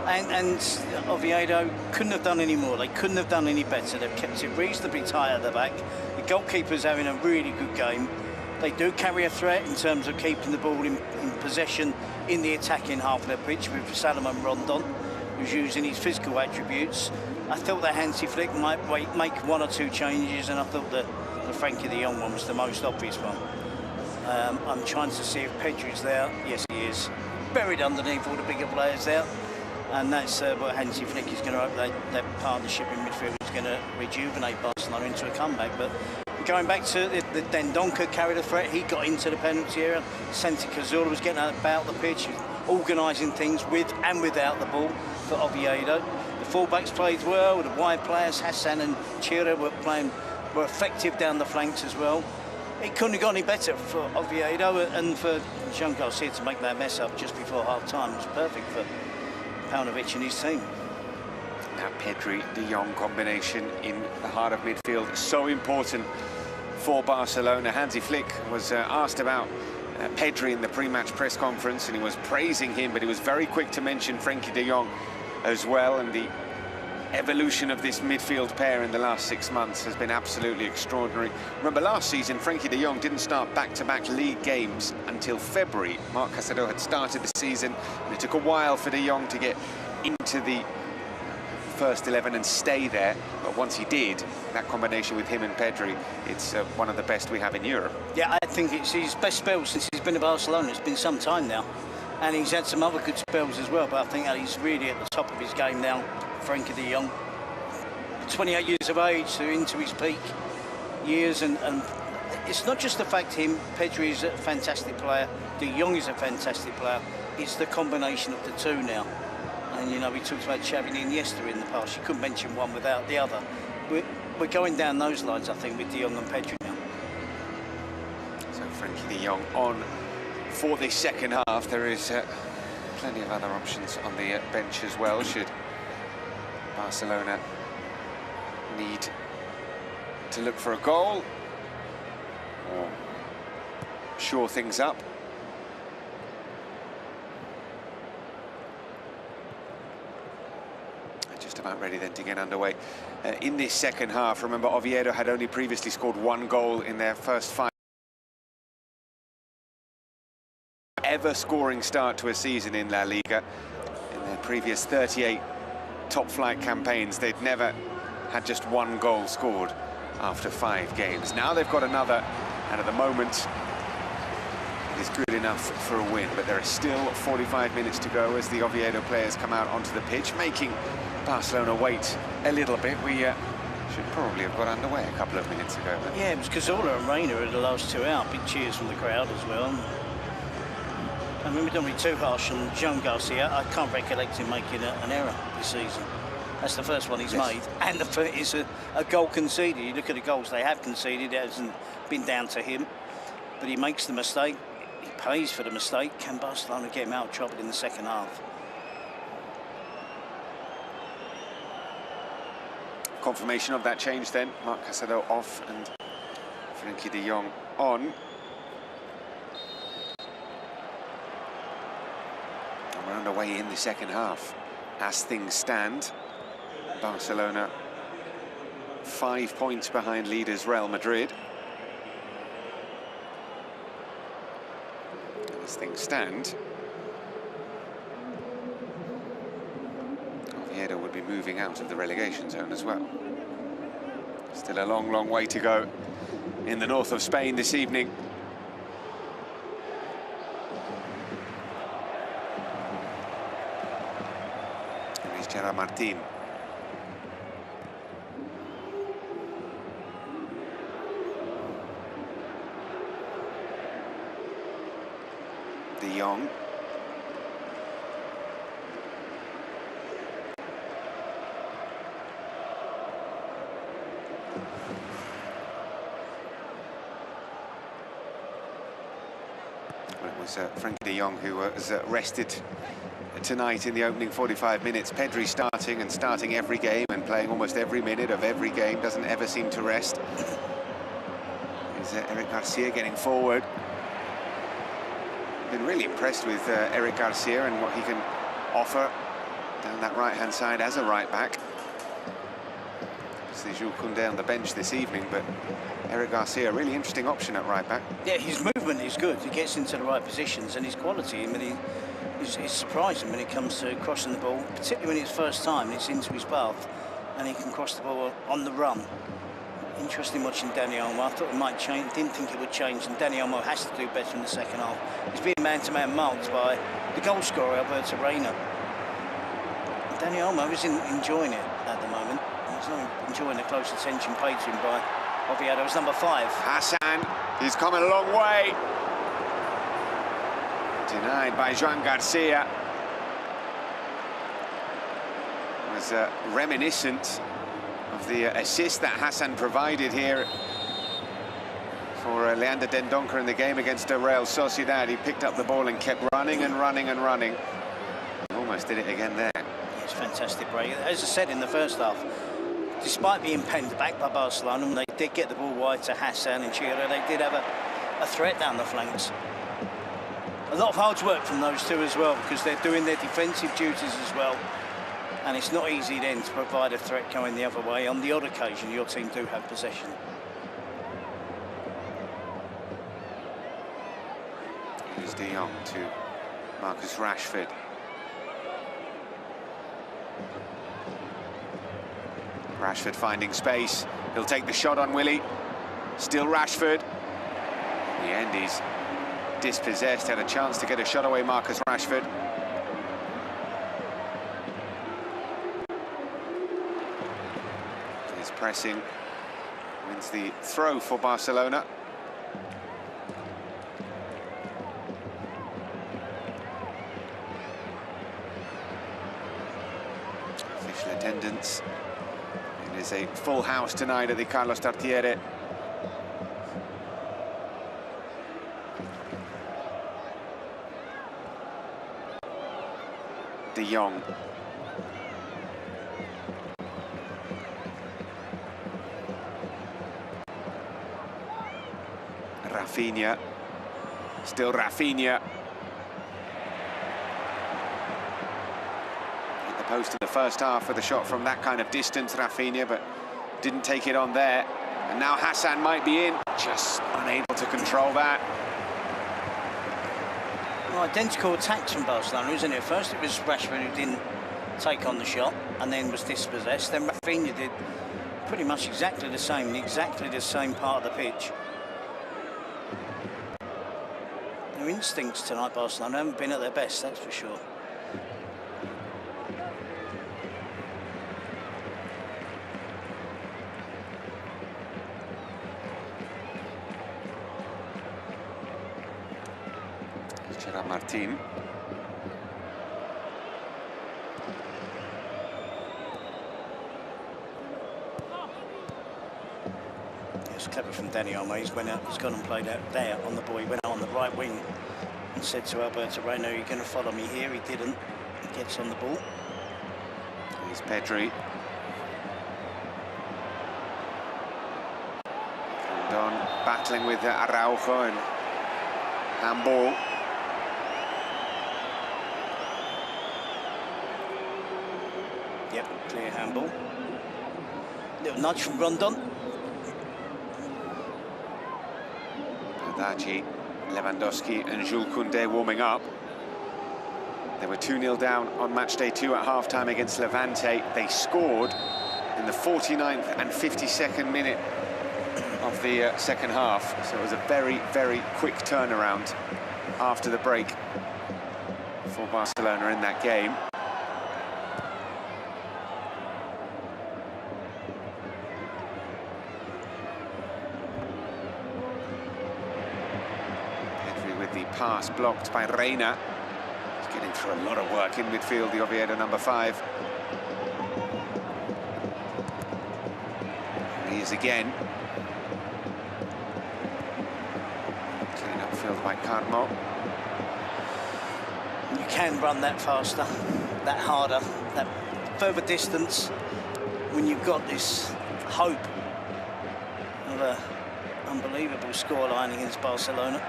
And Oviedo couldn't have done any more. They couldn't have done any better. They've kept it reasonably tight at the back. The goalkeeper's having a really good game. They do carry a threat in terms of keeping the ball in possession in the attacking half of the pitch with Salomon Rondon, who's using his physical attributes. I thought that Hansi Flick might make 1 or 2 changes, and I thought the Frankie de Jong one was the most obvious one. I'm trying to see if Pedri's there. Yes, he is. Buried underneath all the bigger players there. And that's what Hansi Flick is going to hope that partnership in midfield is going to rejuvenate Barcelona into a comeback. But going back to the Dendoncker carried a threat, he got into the penalty area. Santi Cazorla was getting about the pitch, organising things with and without the ball for Oviedo. The fullbacks played well, the wide players, Hassan and Chira were effective down the flanks as well. It couldn't have got any better for Oviedo, and for Jean Garcia to make that mess up just before half-time was perfect for Paunovic and his team.
That Pedri-De Jong combination in the heart of midfield, so important for Barcelona. Hansi Flick was asked about Pedri in the pre-match press conference, and he was praising him, but he was very quick to mention Frankie de Jong as well, and the evolution of this midfield pair in the last 6 months has been absolutely extraordinary. Remember, last season, Frankie de Jong didn't start back-to-back league games until February. Marc Casado had started the season, and it took a while for de Jong to get into the first 11 and stay there. But once he did, that combination with him and Pedri, it's one of the best we have in Europe.
Yeah, I think it's his best spell since he's been at Barcelona. It's been some time now. And he's had some other good spells as well, but I think that he's really at the top of his game now, Frankie de Jong. 28 years of age, so into his peak years, and it's not just the fact Pedri is a fantastic player, de Jong is a fantastic player, it's the combination of the two now. And you know, we talked about Xavi and Iniesta in the past, you couldn't mention one without the other. We're going down those lines, I think, with de Jong and Pedri now.
So Frankie de Jong on for this second half. There is plenty of other options on the bench as well, should Barcelona need to look for a goal or shore things up. Just about ready then to get underway in this second half. Remember, Oviedo had only previously scored 1 goal in their first 5 ever scoring start to a season in La Liga. In their previous 38 top-flight campaigns, they'd never had just 1 goal scored after 5 games. Now they've got another, and at the moment it is good enough for a win, but there are still 45 minutes to go as the Oviedo players come out onto the pitch, making Barcelona wait a little bit. We should probably have got underway a couple of minutes ago. But
yeah, it was Cazorla and Reina are the last 2 out. Big cheers from the crowd as well. I mean, we don't be too harsh on Jean Garcia. I can't recollect him making an error this season. That's the first one he's made, and it's a goal conceded. You look at the goals they have conceded, it hasn't been down to him, but he makes the mistake. He pays for the mistake. Can Barcelona get him out of trouble in the second half?
Confirmation of that change then. Marc Casado off and Frenkie de Jong on. And we're underway in the second half. As things stand, Barcelona 5 points behind leaders Real Madrid. As things stand, Oviedo would be moving out of the relegation zone as well. Still a long, long way to go in the north of Spain this evening. Here's Gerard Martin. De Jong. Well, it was Frenkie de Jong who was rested tonight in the opening 45 minutes. Pedri starting every game and playing almost every minute of every game, doesn't ever seem to rest. Here's Eric Garcia getting forward. Been really impressed with Eric Garcia and what he can offer down that right-hand side as a right-back. See Jules Koundé on the bench this evening, but Eric Garcia, a really interesting option at right-back.
Yeah, his movement is good. He gets into the right positions, and his quality, I mean, is surprising when it comes to crossing the ball, particularly when it's first time, it's into his path, and he can cross the ball on the run. Interesting watching Dani Olmo. I thought it might change, didn't think it would change, and Dani Olmo has to do better in the second half. He's being man-to-man marked by the goal scorer, Alberto Reina. Dani Olmo is enjoying it at the moment. He's not enjoying the close attention paid to him by Oviedo's number 5.
Hassan, he's come a long way. Denied by Joan Garcia. It was reminiscent of the assist that Hassan provided here for Leander Dendoncker in the game against Real Sociedad. He picked up the ball and kept running and running and running. He almost did it again there.
It's a fantastic break. As I said in the first half, despite being penned back by Barcelona, they did get the ball wide to Hassan and Chira. They did have a threat down the flanks. A lot of hard work from those two as well, because they're doing their defensive duties as well. And it's not easy then to provide a threat going the other way. On the odd occasion, your team do have possession.
Here's De Jong to Marcus Rashford. Rashford finding space. He'll take the shot on Willy. Still Rashford. In the end, he's dispossessed. Had a chance to get a shot away, Marcus Rashford. His pressing wins the throw for Barcelona. Official attendance. It is a full house tonight at the Carlos Tartiere. de Jong. Rafinha. Still Rafinha. Hit the post in the first half with a shot from that kind of distance, Rafinha, but didn't take it on there. And now Hassan might be in, just unable to control that.
Well, identical attacks from Barcelona, isn't it? First it was Rashford who didn't take on the shot and then was dispossessed. Then Rafinha did pretty much exactly the same part of the pitch. Their instincts tonight, Barcelona, haven't been at their best, that's for sure.
Martin.
It's clever from Dani Olmo. He's gone and played out there on the ball. He went out on the right wing and said to Alberto Moreno, "You're going to follow me here." He didn't. He gets on the ball.
Here's Pedri. And on battling with Araujo and handball.
Yep, clear handball. Little nudge from Rondon.
Haddadi, Lewandowski and Jules Koundé warming up. They were 2-0 down on match day 2 at half-time against Levante. They scored in the 49th and 52nd minute of the second half. So it was a very, very quick turnaround after the break for Barcelona in that game. Pass blocked by Reina. He's getting through a lot of work in midfield, the Oviedo number 5. He is again. Clean upfield by Carmo.
You can run that faster, that harder, that further distance when you've got this hope of an unbelievable scoreline against Barcelona.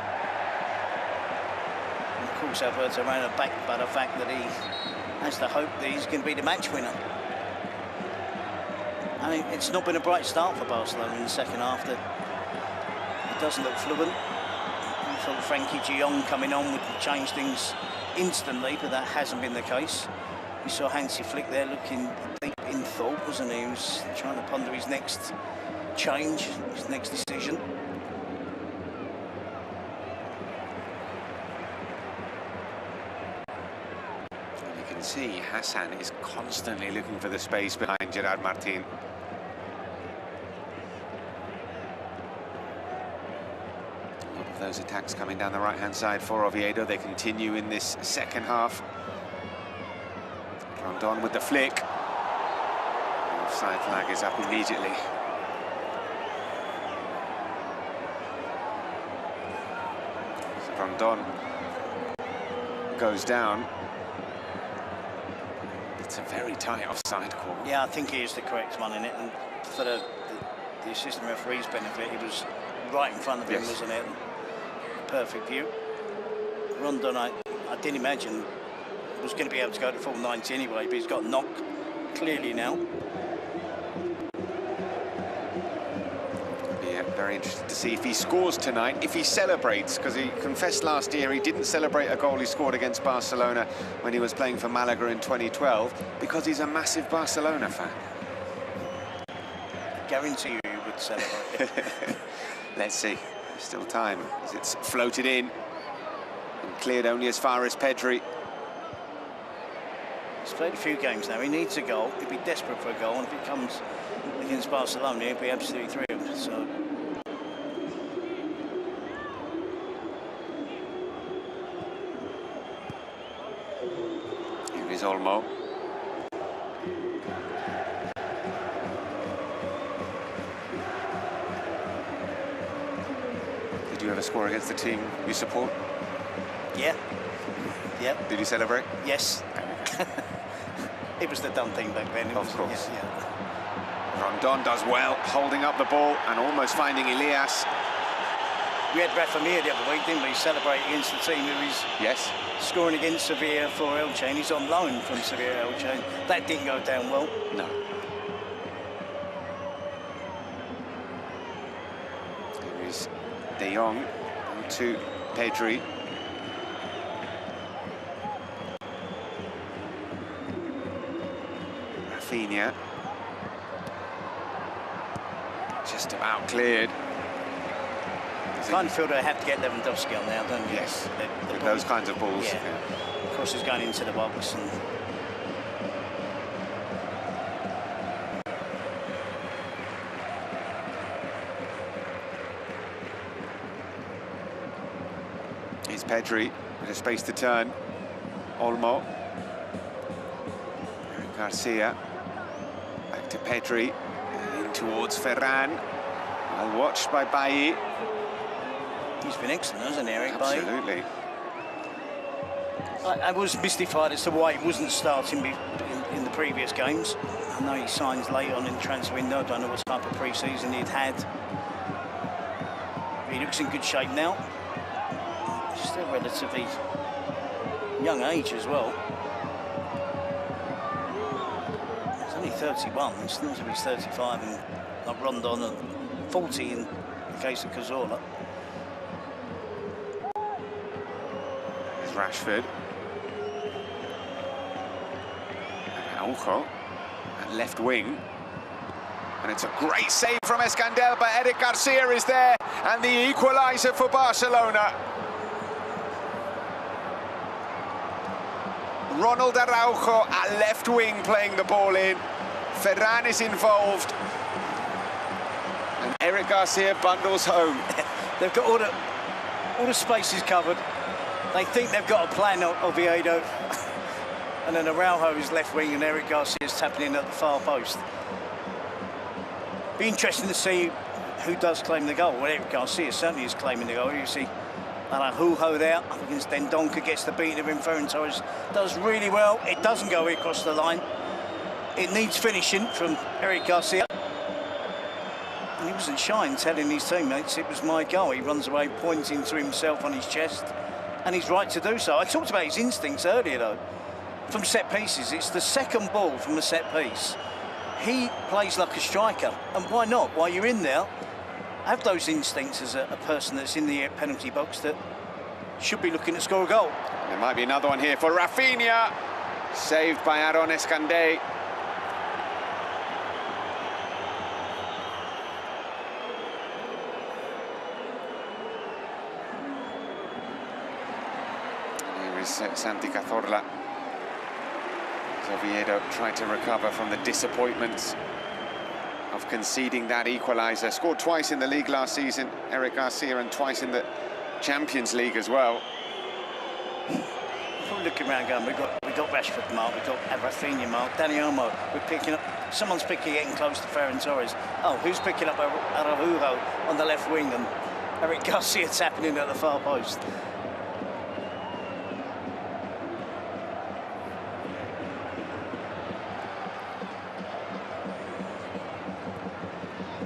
Of course, Alberto Moreno backed by the fact that he has the hope that he's going to be the match winner. I mean, it's not been a bright start for Barcelona in the second half. It doesn't look fluent. I thought Frankie de Jong coming on would change things instantly, but that hasn't been the case. We saw Hansi Flick there looking deep in thought, wasn't he? He was trying to ponder his next change, his next decision.
See, Hassan is constantly looking for the space behind Gerard Martin. A lot of those attacks coming down the right-hand side for Oviedo. They continue in this second half. Rondon with the flick. The offside flag is up immediately. So Rondon goes down. It's a very tight offside call.
Yeah, I think he is the correct one in it, and for the assistant referee's benefit, he was right in front of him, wasn't it? Perfect view. Rondon, I didn't imagine was going to be able to go to full 90 anyway, but he's got knocked clearly now.
Yeah, very interested to see if he scores tonight, if he celebrates, because he confessed last year he didn't celebrate a goal he scored against Barcelona when he was playing for Malaga in 2012, because he's a massive Barcelona fan.
Guarantee you he would celebrate.
Let's see, there's still time, as it's floated in and cleared only as far as Pedri.
He's played a few games now, he needs a goal, he'd be desperate for a goal, and if it comes against Barcelona, he'd be absolutely thrilled. So
here is Olmo. Did you ever score against the team you support?
yeah.
Did you celebrate?
Yes.
There we go.
It was the done thing back then.
Of course.
Yeah.
Rondon does well, holding up the ball and almost finding Elias.
We had Rafinha the other week, didn't we? Celebrating against the team who is scoring against Sevilla for Elche, and he's on loan from Sevilla Elche. That didn't go down well.
No. There is De Jong to Pedri. Rafinha. Just about cleared.
I kind of feel they have to get Lewandowski on now, don't you?
Yes, with those kinds of balls.
Yeah. Of course, he's going into the box. And
here's Pedri with a space to turn. Olmo. Garcia. Back to Pedri. In towards Ferran. Well watched by Bailly.
He's been excellent, hasn't he, Eric Bailly?
Absolutely.
I was mystified as to why he wasn't starting in the previous games. I know he signs late on in the transfer window. I don't know what type of pre-season he'd had. He looks in good shape now. Still relatively young age as well. He's only 31. It seems to be 35 and like Rondon and 40 in the case of Cazorla.
Rashford. Araujo at left wing. And it's a great save from Escandel, but Eric Garcia is there, and the equaliser for Barcelona. Ronald Araujo at left wing playing the ball in. Ferran is involved. And Eric Garcia bundles home.
They've got all the spaces covered. They think they've got a plan, Oviedo. And then Araujo's left wing and Eric Garcia's tapping in at the far post. Be interesting to see who does claim the goal. Well, Eric Garcia certainly is claiming the goal. You see Araujo there up against Dendoncker, gets the beating of him. Ferran Torres does really well. It doesn't go across the line. It needs finishing from Eric Garcia. And he wasn't shy in telling his teammates it was my goal. He runs away pointing to himself on his chest. And he's right to do so. I talked about his instincts earlier, though. From set pieces, it's the second ball from a set piece. He plays like a striker, and why not? While you're in there, have those instincts as a person that's in the penalty box that should be looking to score a goal.
There might be another one here for Rafinha. Saved by Aaron Escandé. Santi Cazorla. Oviedo tried to recover from the disappointments of conceding that equaliser. Scored twice in the league last season, Eric Garcia, and twice in the Champions League as well.
Probably looking around going, we got Rashford mark, we got Rafinha mark, Dani Olmo, we're picking up, someone's getting close to Ferran Torres. Oh, who's picking up Araujo on the left wing, and Eric Garcia tapping in at the far post.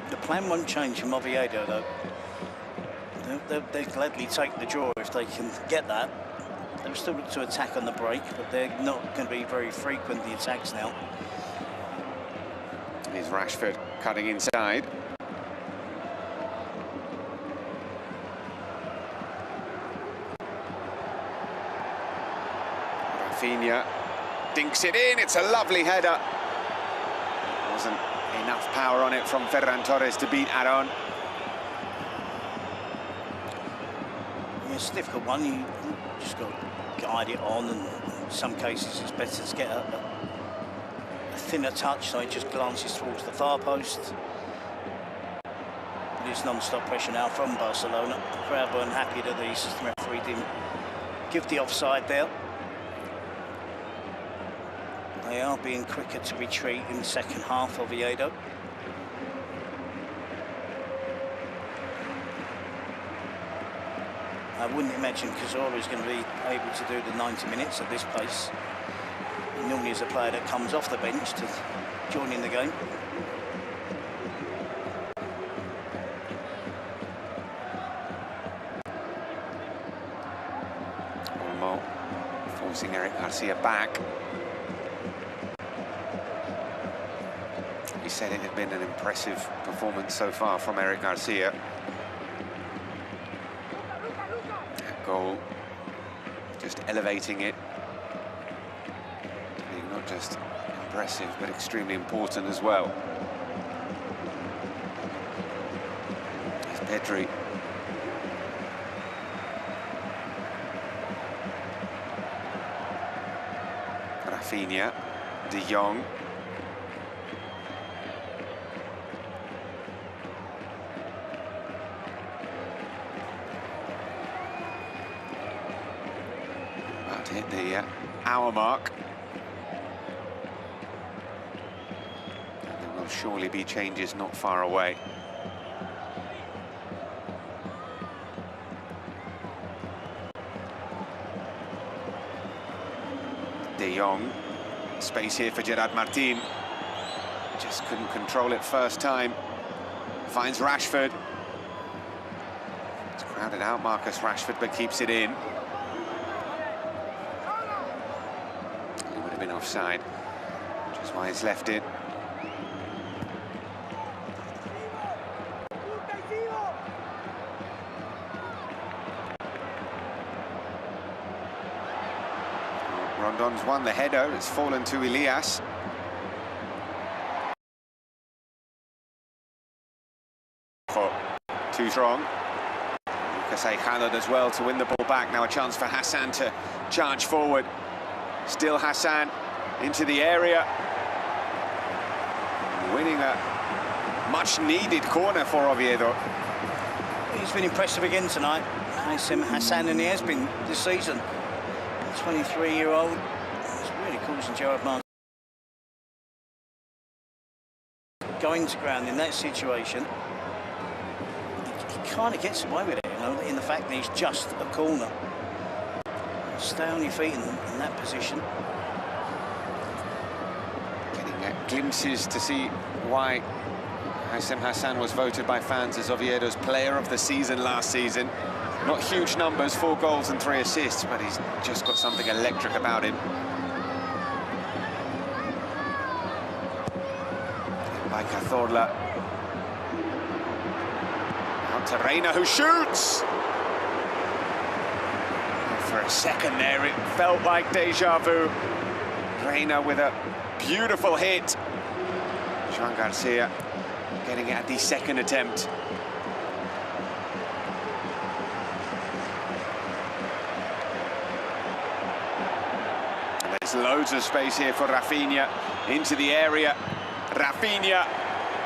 The plan won't change from Oviedo, though. They'll gladly take the draw if they can get that. They'll still look to attack on the break, but they're not going to be very frequent, the attacks now.
Here's Rashford cutting inside. Rafinha dinks it in. It's a lovely header. Wasn't enough power on it from Ferran Torres to beat Aaron.
Yeah, it's a difficult one. You just got to guide it on, and in some cases it's better to get a thinner touch so it just glances towards the far post. It is non-stop pressure now from Barcelona. The crowd weren't happy that the assistant referee didn't give the offside there. They are being quicker to retreat in the second half, Oviedo. I wouldn't imagine Cazorla is going to be able to do the 90 minutes at this pace. normally is a player that comes off the bench to join in the game.
Olmo forcing Eric Garcia back. He said it had been an impressive performance so far from Eric Garcia. That goal, just elevating it. Being not just impressive, but extremely important as well. Here's Pedri. Rafinha, De Jong. About to hit the hour mark. And there will surely be changes not far away. De Jong, space here for Gerard Martin. Just couldn't control it first time. Finds Rashford. It's crowded out, Marcus Rashford, but keeps it in. It would have been offside, which is why he's left it. Rondon's won the header, it's fallen to Elias. Too strong. Lucas Eijano does well to win the ball back. Now a chance for Hassan to charge forward. Still Hassan into the area. Winning a much-needed corner for Oviedo.
He's been impressive again tonight. Hassan, and he has been this season. 23-year-old. It's really causing Gerard Martin going to ground in that situation. He kind of gets away with it, you know, in the fact that he's just a corner. Stay on your feet in that position.
Getting glimpses to see why Hassan was voted by fans as Oviedo's player of the season last season. Not huge numbers, 4 goals and 3 assists, but he's just got something electric about him. By Cazorla. Out to Reina, who shoots! For a second there, it felt like deja vu. Reina with a beautiful hit. Joan Garcia getting it at the second attempt. There's loads of space here for Rafinha into the area. Rafinha,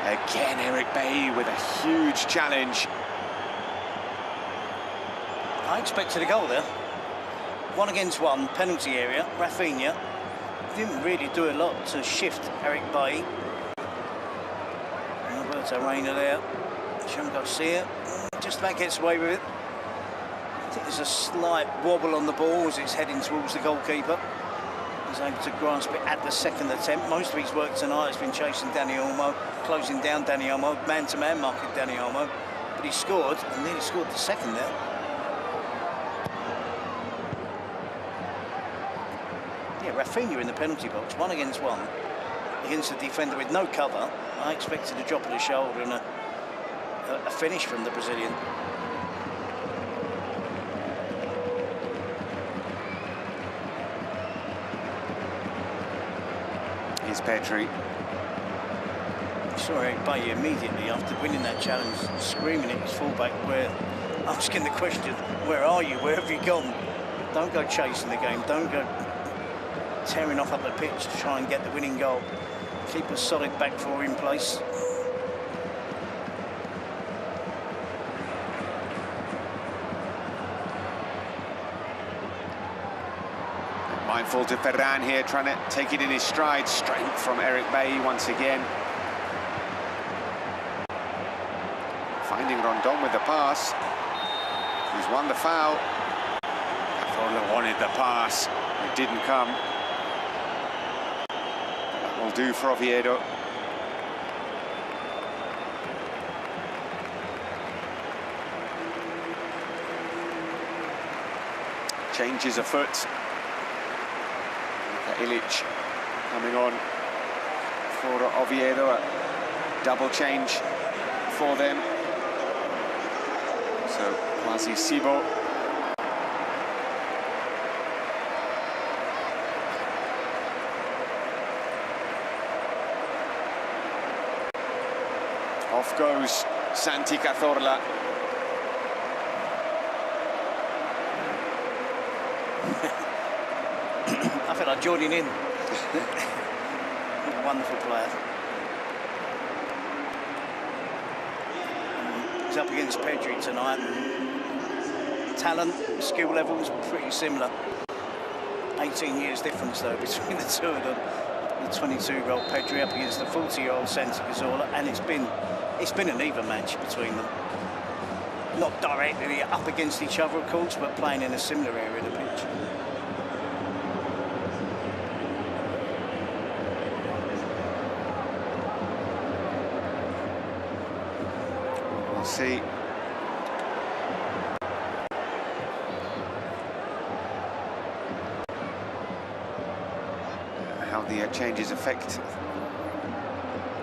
again Eric Bailly with a huge challenge.
I expected a goal there. 1 against 1, penalty area. Rafinha didn't really do a lot to shift Eric Bailly. Alberto Reina there. Joan Garcia just about gets away with it. I think there's a slight wobble on the ball as it's heading towards the goalkeeper. He's able to grasp it at the second attempt. Most of his work tonight has been chasing Dani Olmo, closing down Dani Olmo, man-to-man marking Dani Olmo. But he scored, and nearly scored the second there. Yeah, Rafinha in the penalty box, 1 against 1. Against a defender with no cover. I expected a drop of the shoulder and a finish from the Brazilian.
Here's Pedri.
Saw Eric Bailly immediately after winning that challenge, screaming at his fullback, asking the question, where are you? Where have you gone? Don't go chasing the game. Don't go tearing off up the pitch to try and get the winning goal. Keep a solid back four in place.
Mindful to Ferran here, trying to take it in his stride. Strength from Eric Bailly once again. Finding Rondon with the pass. He's won the foul. Cazorla wanted the pass. It didn't come. do for Oviedo. Changes afoot. Ilic coming on for Oviedo. A double change for them. So Quasi Sibo. Off goes Santi Cazorla.
I feel like joining in. Wonderful player. He's up against Pedri tonight. Talent, skill level is pretty similar. 18 years difference though between the two of them. The 22-year-old Pedri up against the 40-year-old Santi Cazorla, and it's been an even match between them. Not directly up against each other, of course, but playing in a similar area of the pitch.
We'll see. How the changes affect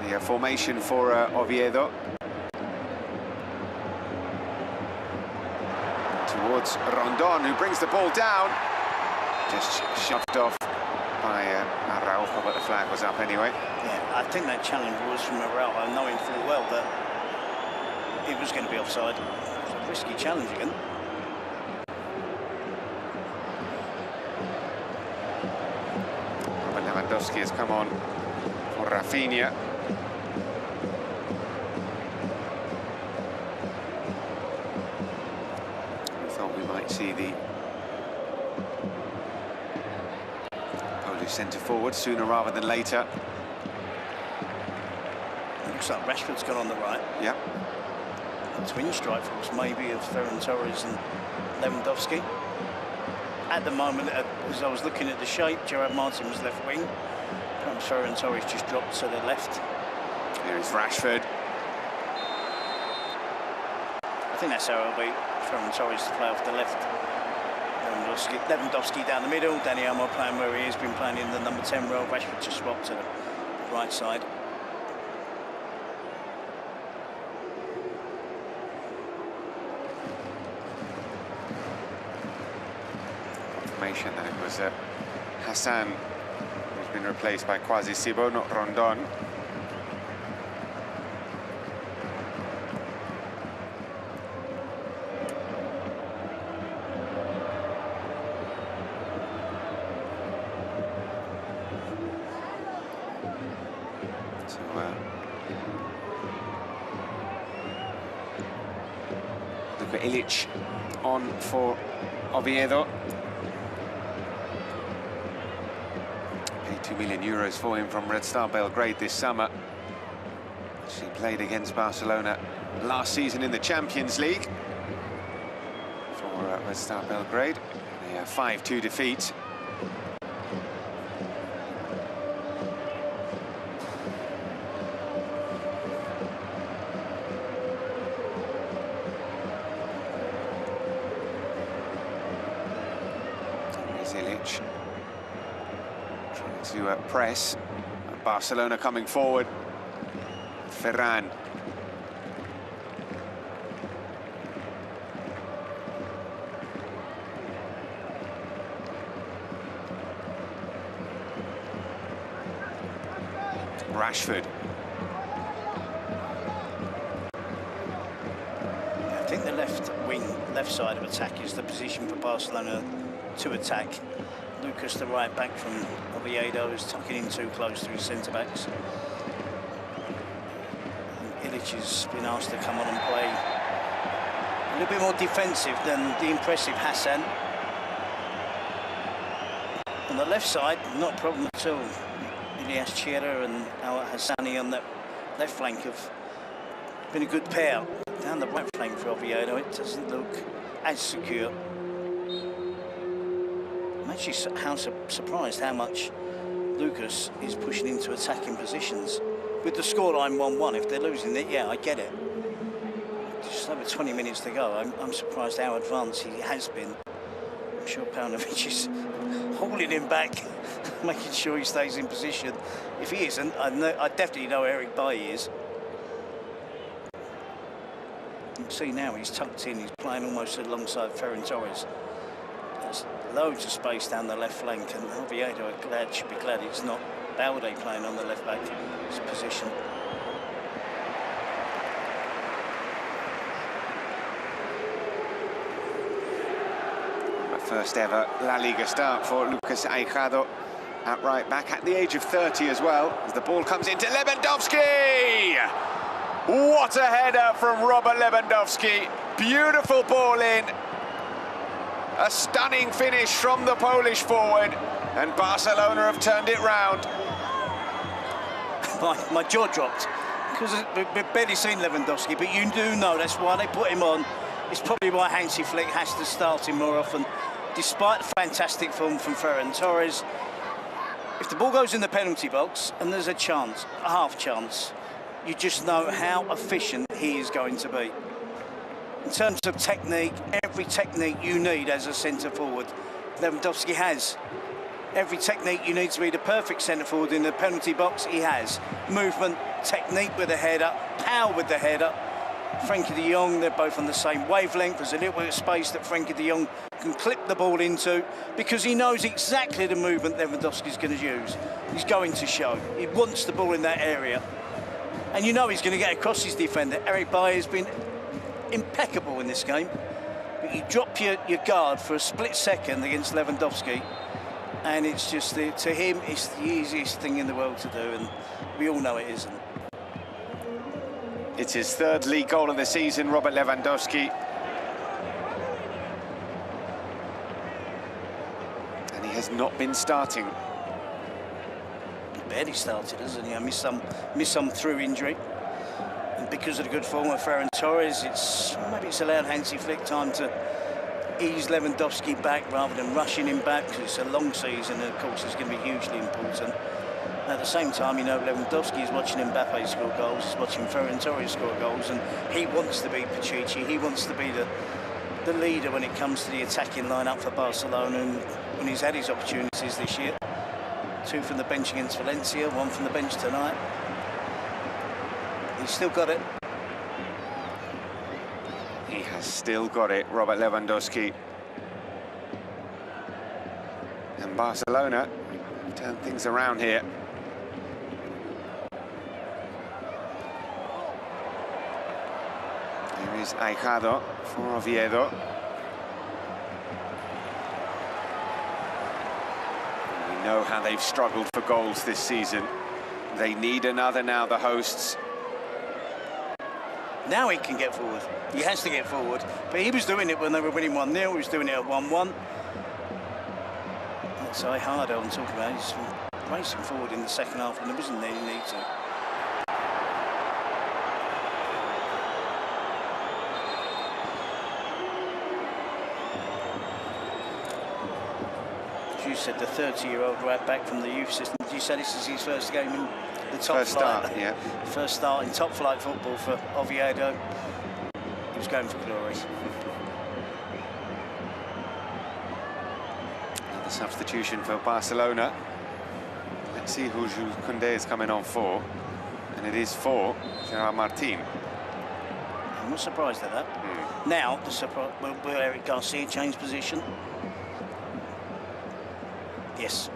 the formation for Oviedo. Towards Rondon, who brings the ball down. Just shoved off by Araujo, but the flag was up anyway.
Yeah, I think that challenge was from Araujo, knowing full well that it was going to be offside. It was a risky challenge again.
Lewandowski has come on for Rafinha. I thought we might see the Polish centre forward sooner rather than later.
Looks like Rashford's gone on the right.
Yeah.
Twin strike force maybe of Ferran Torres and Lewandowski. At the moment, as I was looking at the shape, Gerard Martin was left wing. Perhaps Ferran Torres just dropped to the left.
Here is Rashford.
I think that's how it'll be. Ferran Torres to play off the left. Lewandowski down the middle. Dani Olmo playing where he has been playing in the number 10 role. Rashford just swapped to the right side.
That it was Hassan who's been replaced by Quasi Sibo, not Rondon. So look at Ilic on for Oviedo. 2 million euros for him from Red Star Belgrade this summer. She played against Barcelona last season in the Champions League for Red Star Belgrade. A 5-2 defeat. Here's Ilic. To press. Barcelona coming forward. Ferran. Rashford.
I think the left wing, left side of attack is the position for Barcelona to attack. Lucas, the right back from Oviedo, is tucking in too close to his centre-backs. Ilic has been asked to come on and play a little bit more defensive than the impressive Hassan. On the left side, not a problem at all. Ilias Chera and Al Hassani on that left flank have been a good pair. Down the right flank for Oviedo, it doesn't look as secure. I'm actually surprised how much Lucas is pushing into attacking positions. With the scoreline 1-1, if they're losing it, yeah, I get it. Just over 20 minutes to go. I'm surprised how advanced he has been. I'm sure Paunovic is holding him back, making sure he stays in position. If he isn't, I definitely know Eric Bailly is. You can see now he's tucked in, he's playing almost alongside Ferran Torres. There's loads of space down the left flank, and Oviedo should be glad it's not Balde playing on the left back position.
First ever La Liga start for Lucas Aijado at right back at the age of 30 as well, as the ball comes into Lewandowski. What a header from Robert Lewandowski. Beautiful ball in. A stunning finish from the Polish forward, and Barcelona have turned it round.
My jaw dropped, because we've barely seen Lewandowski, but you do know that's why they put him on. It's probably why Hansi Flick has to start him more often. Despite the fantastic form from Ferran Torres, if the ball goes in the penalty box and there's a chance, a half chance, you just know how efficient he is going to be. In terms of technique, every technique you need as a centre-forward, Lewandowski has. Every technique you need to be the perfect centre-forward in the penalty box, he has. Movement, technique with the header, power with the header. Frenkie de Jong, they're both on the same wavelength. There's a little bit of space that Frenkie de Jong can clip the ball into, because he knows exactly the movement Lewandowski's going to use. He's going to show. He wants the ball in that area. And you know he's going to get across his defender. Eric Bailly has been impeccable in this game. But you drop your guard for a split second against Lewandowski, and it's just, to him, it's the easiest thing in the world to do, and we all know it isn't.
It's his third league goal of the season, Robert Lewandowski. And he has not been starting.
He barely started, hasn't he? I missed some through injury. And because of the good form of Ferran Torres, maybe it's allowed Hansi Flick time to ease Lewandowski back rather than rushing him back, because it's a long season, and of course it's going to be hugely important. At the same time, you know, Lewandowski is watching Mbappe score goals, he's watching Ferran Torres score goals, and he wants to be Pichichi, he wants to be the leader when it comes to the attacking lineup for Barcelona, and when he's had his opportunities this year. 2 from the bench against Valencia, 1 from the bench tonight. He's still got it.
He has still got it, Robert Lewandowski. And Barcelona turn things around here. There is Aijado for Oviedo. We know how they've struggled for goals this season. They need another now, the hosts.
Now he can get forward. He has to get forward. But he was doing it when they were winning 1-0. He was doing it at 1-1. That's Aijado I'm talking about. He's racing forward in the second half, and there wasn't any need to. As you said, the 30-year-old right back from the youth system. Did you say this is his first game in the top
First
flight?
start, yeah.
First start in top flight football for Oviedo. He was going for glory.
Another substitution for Barcelona. Let's see who Jules Koundé is coming on for. And it is for Gerard Martin.
I'm not surprised at that. Now, will Eric Garcia change position? Yes.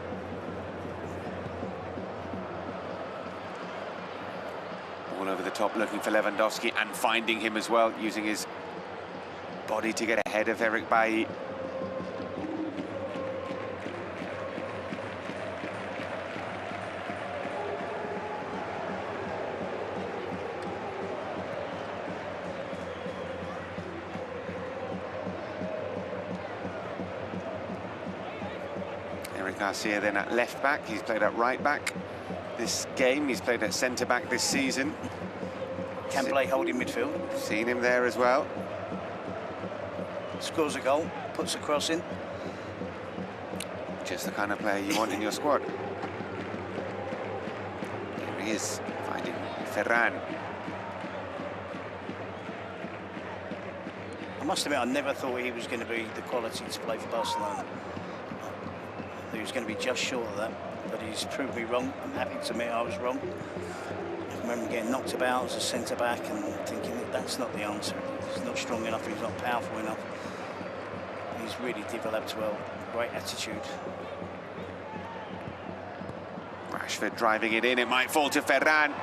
All over the top, looking for Lewandowski and finding him as well, using his body to get ahead of Eric Bailly. Eric Garcia then at left back. He's played at right back this game. He's played at centre back this season.
Can play holding midfield.
Seen him there as well.
Scores a goal, puts a cross in.
Just the kind of player you want in your squad. he is finding Ferran.
I must admit, I never thought he was going to be the quality to play for Barcelona. He was going to be just short of that, but he's proved me wrong. I'm happy to admit I was wrong. I remember getting knocked about as a centre-back and thinking that that's not the answer. He's not strong enough, he's not powerful enough. He's really developed well, great attitude.
Rashford driving it in, it might fall to Ferran.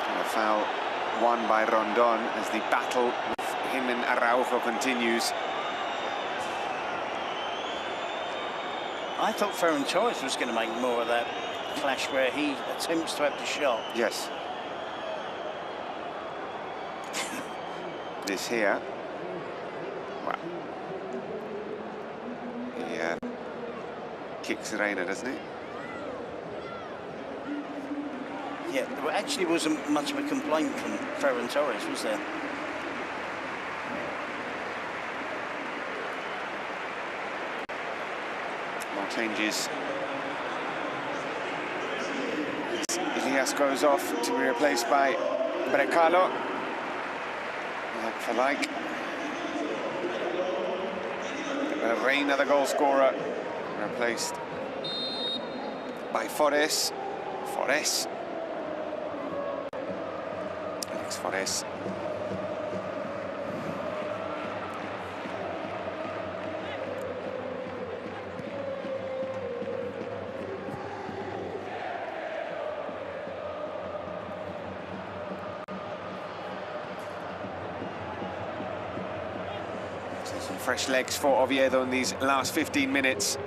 And a foul won by Rondon as the battle with him and Araujo continues.
I thought Ferran Torres was going to make more of that clash where he attempts to have the shot.
Yes. This here. Wow. He kicks Reina, doesn't he?
Yeah, there actually wasn't much of a complaint from Ferran Torres, was there?
More changes. Elias goes off to be replaced by Brecalo. Like for like. Reina, the goal scorer, replaced by Forés. Forés. Alex Forés. Some fresh legs for Oviedo in these last 15 minutes.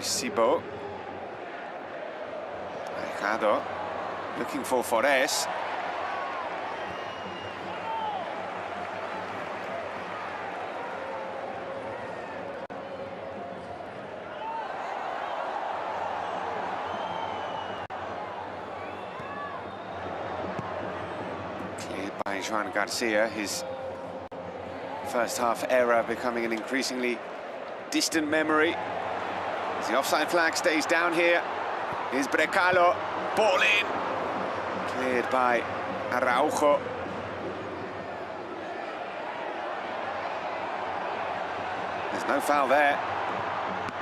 Sibo. Alejado looking for Forés. Cleared by Joan Garcia, his first half error becoming an increasingly distant memory. The offside flag stays down here. Here's Brecalo, ball in. Cleared by Araujo. There's no foul there.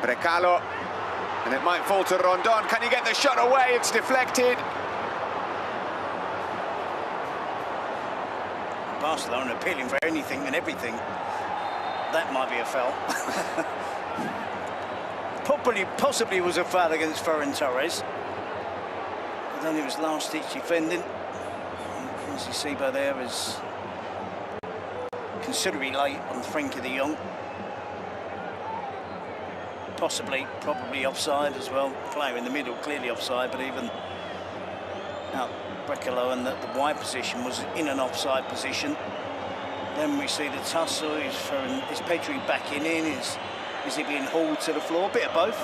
Brecalo, and it might fall to Rondon. Can he get the shot away? It's deflected.
Barcelona appealing for anything and everything. That might be a foul. Possibly was a foul against Ferran Torres. But then it was last-ditch defending. Quincy Sibo there is considerably late on Frenkie de Jong. Probably offside as well. Player in the middle, clearly offside, but even out Brecalo and the wide position was in an offside position. Then we see the tussle. Is Pedri backing in? Is he being hauled to the floor? A bit of both.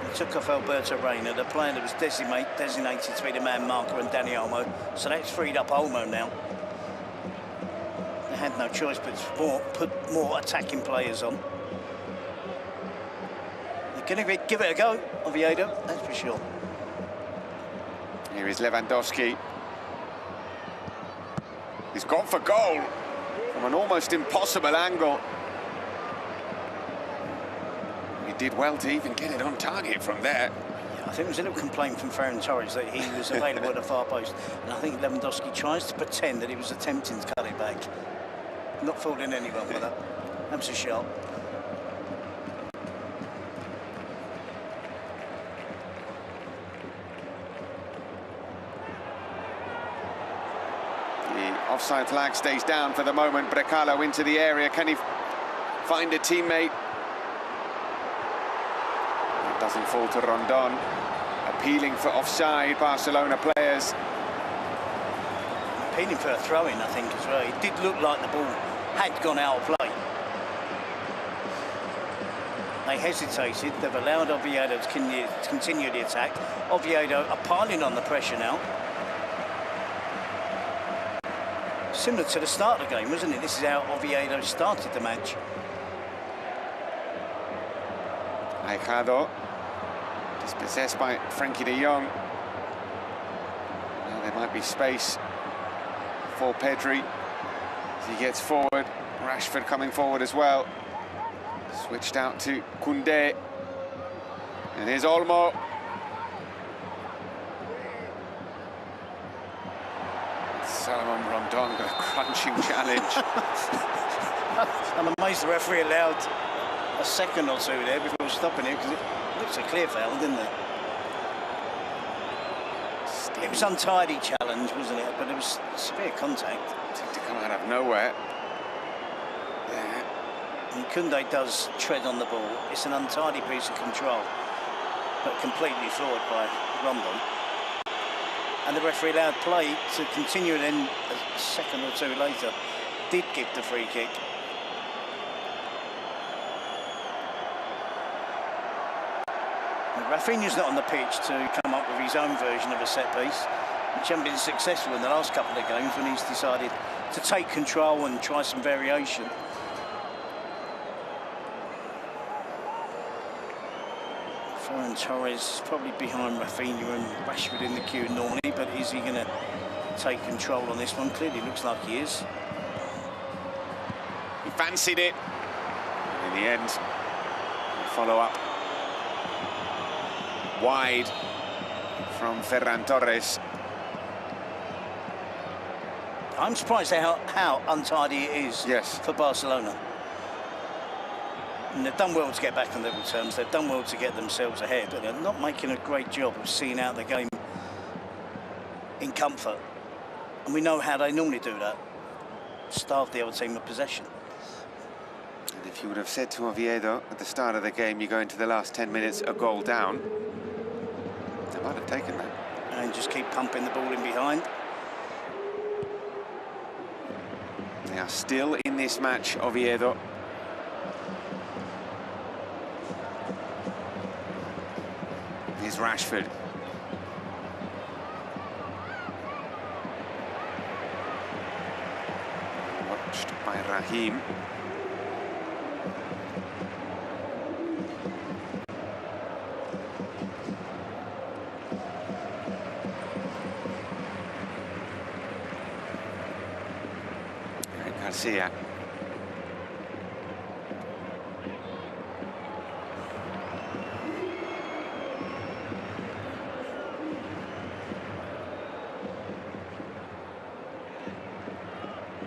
He took off Alberto Reina, the player that was designated to be the man marker, and Dani Olmo. So that's freed up Olmo now. They had no choice but to put more attacking players on. They're going to give it a go, Oviedo, that's for sure.
Here is Lewandowski. He's gone for goal from an almost impossible angle. He did well to even get it on target from there.
Yeah, I think there was a little complaint from Ferran Torres that he was available at the far post. And I think Lewandowski tries to pretend that he was attempting to cut it back. Not fooling anyone with that. That was a shot.
Offside flag stays down for the moment. Brecalo into the area. Can he find a teammate? It doesn't fall to Rondon. Appealing for offside, Barcelona players.
appealing for a throw-in, I think, as well. It did look like the ball had gone out of play. They hesitated. They've allowed Oviedo to continue the attack. Oviedo are piling on the pressure now. Similar to the start of the game, wasn't it? This is how Oviedo started the match.
Aijado, dispossessed by Frankie de Jong. Now there might be space for Pedri as he gets forward. Rashford coming forward as well. Switched out to Koundé. And here's Olmo. Salomon Rondon with a crunching challenge.
I'm amazed the referee allowed a second or two there before stopping it, because it looks a clear foul, didn't it? It was untidy challenge, wasn't it? But it was severe contact.
Seemed to come out of nowhere.
Yeah. And Koundé does tread on the ball. It's an untidy piece of control, but completely floored by Rondon. And the referee allowed play to continue, and then a second or two later did give the free kick. Rafinha's not on the pitch to come up with his own version of a set piece, which hasn't been successful in the last couple of games when he's decided to take control and try some variation. Ferran Torres probably behind Rafinha and Rashford in the queue normally, but is he going to take control on this one? Clearly looks like he is.
He fancied it. And in the end, follow up wide from Ferran Torres.
I'm surprised how untidy it is for Barcelona. And they've done well to get back on level terms. They've done well to get themselves ahead, but they're not making a great job of seeing out the game in comfort. And we know how they normally do that. Starve the other team of possession.
And if you would have said to Oviedo at the start of the game, you go into the last 10 minutes a goal down, they might have taken that.
And just keep pumping the ball in behind.
They are still in this match, Oviedo. Here's Rashford. Watched by Raheem. Garcia.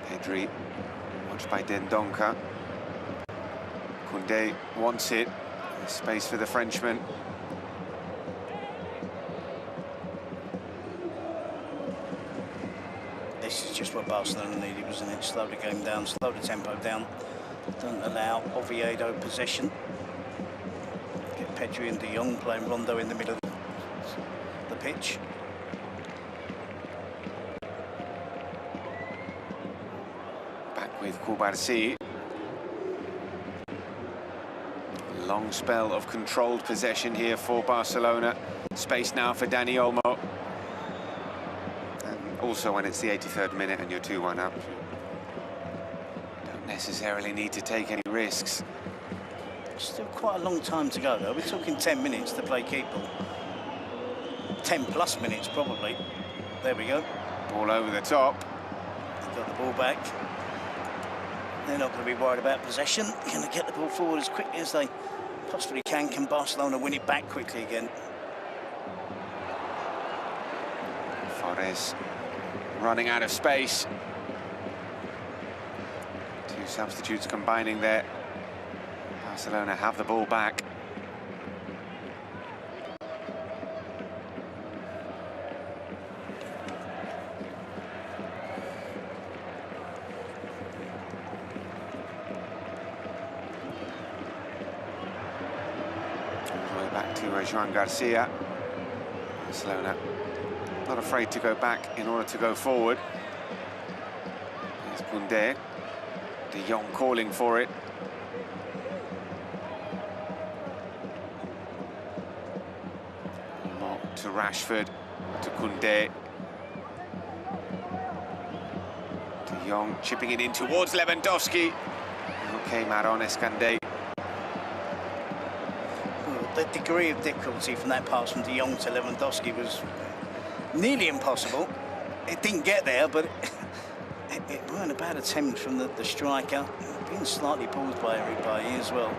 Pedri, watched by Dendonka. Koundé wants it. Space for the Frenchman.
This is just what Barcelona needed, wasn't it? Slow the game down, slow the tempo down. Don't allow Oviedo possession. Get Pedri and de Jong playing Rondo in the middle of the pitch.
Back with Koubarsi. Long spell of controlled possession here for Barcelona. Space now for Dani Olmo. Also, when it's the 83rd minute and you're 2-1 up, don't necessarily need to take any risks.
Still quite a long time to go, though. We're talking 10 minutes to play keep ball. 10 plus minutes, probably. There we go.
Ball over the top.
They've got the ball back. They're not going to be worried about possession. They're going to get the ball forward as quickly as they possibly can. Can Barcelona win it back quickly again?
Flores running out of space. Two substitutes combining there. Barcelona have the ball back. All the way back to Joan Garcia. Barcelona not afraid to go back in order to go forward. Koundé. De Jong calling for it. To Rashford, to Koundé. De Jong chipping it in towards Lewandowski. Okay, Maron Escandé.
The degree of difficulty from that pass from De Jong to Lewandowski was nearly impossible. It didn't get there, but it weren't a bad attempt from the striker. Being slightly pulled by Eric Bailly as well.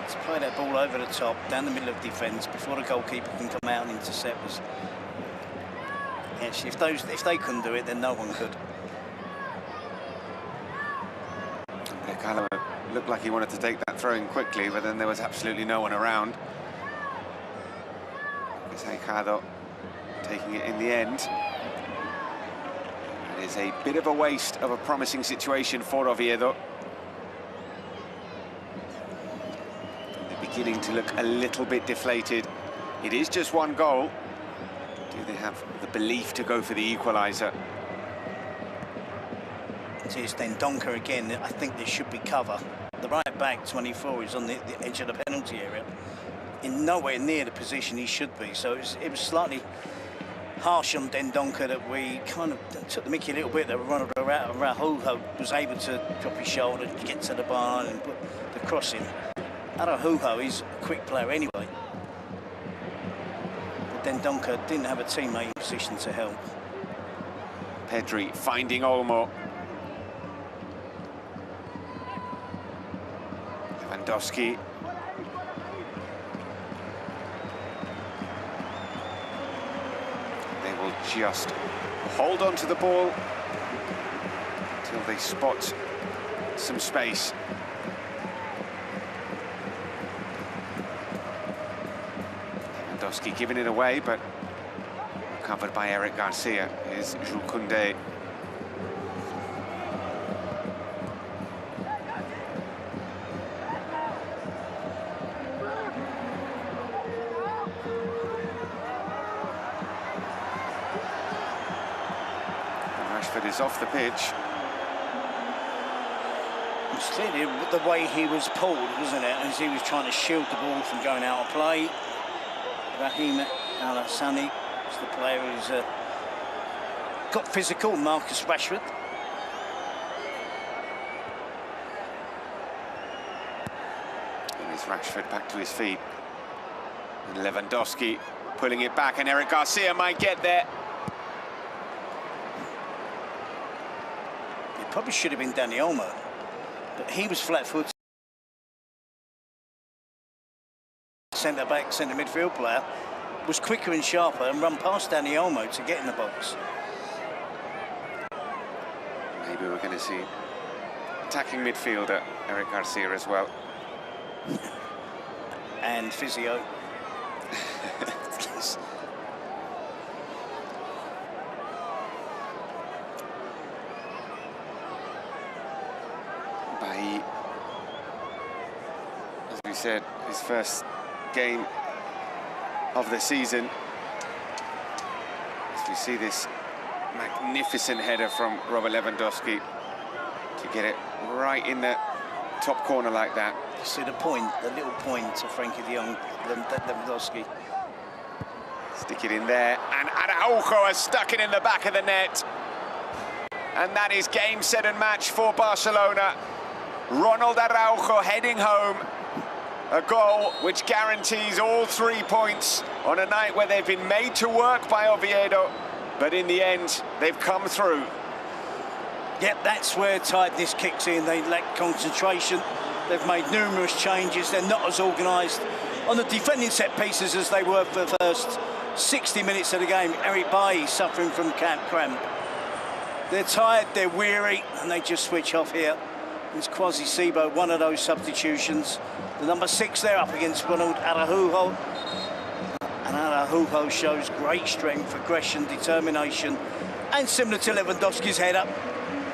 To play that ball over the top, down the middle of defence, before the goalkeeper can come out and intercept was... Yes, if they couldn't do it, then no one could.
Brecalo looked like he wanted to take that throw in quickly, but then there was absolutely no one around. Guisejado taking it in the end. It is a bit of a waste of a promising situation for Oviedo. They're beginning to look a little bit deflated. It is just one goal. Do they have the belief to go for the equaliser?
It is then Donker again. I think there should be cover. The right back, 24, is on the edge of the penalty area. In nowhere near the position he should be. So it was slightly harsh on Dendoncker that we kind of took the mickey a little bit. That Araujo was able to drop his shoulder, get to the bar and put the cross in. Araujo is a quick player anyway. But Dendoncker didn't have a teammate in position to help.
Pedri finding Olmo. Lewandowski. They will just hold on to the ball until they spot some space. Lewandowski giving it away, but covered by Eric Garcia is Jules Koundé. Is off the pitch.
It's clearly the way he was pulled, wasn't it? As he was trying to shield the ball from going out of play. Rahim Al-Hassani is the player who's got physical, Marcus Rashford.
And it's Rashford back to his feet. And Lewandowski pulling it back, and Eric Garcia might get there.
Probably should have been Dani Olmo, but he was flat-footed. Centre-back, centre-midfield player was quicker and sharper and run past Dani Olmo to get in the box.
Maybe we're going to see attacking midfielder Eric Garcia as well.
And physio.
As we said, his first game of the season. As we see this magnificent header from Robert Lewandowski to get it right in the top corner like that.
You see the point, the little point to Frankie de Jong, Lewandowski.
Stick it in there, and Araujo has stuck it in the back of the net. And that is game, set and match for Barcelona. Ronald Araujo heading home. A goal which guarantees all 3 points on a night where they've been made to work by Oviedo. But in the end, they've come through.
Yep, that's where tiredness kicks in. They lack concentration. They've made numerous changes. They're not as organised on the defending set pieces as they were for the first 60 minutes of the game. Eric Bailly suffering from cramp. They're tired, they're weary, and they just switch off here. It's Quasi Sibo, one of those substitutions. The number 6 there up against Ronald Araujo. And Araujo shows great strength, aggression, determination, and similar to Lewandowski's header,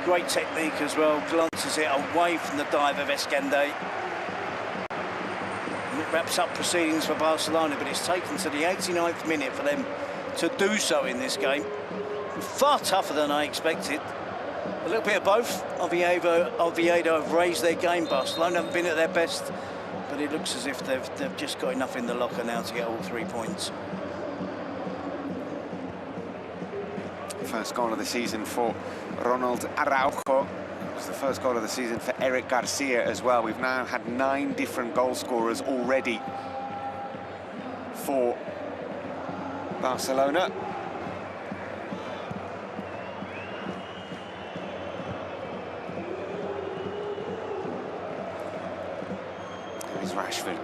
great technique as well. Glances it away from the dive of Escandé. And it wraps up proceedings for Barcelona, but it's taken to the 89th minute for them to do so in this game. Far tougher than I expected. A little bit of both. Oviedo have raised their game. Barcelona haven't been at their best, but it looks as if they've just got enough in the locker now to get all 3 points.
First goal of the season for Ronald Araujo. It was the first goal of the season for Eric Garcia as well. We've now had 9 different goal scorers already for Barcelona. There's Rashford.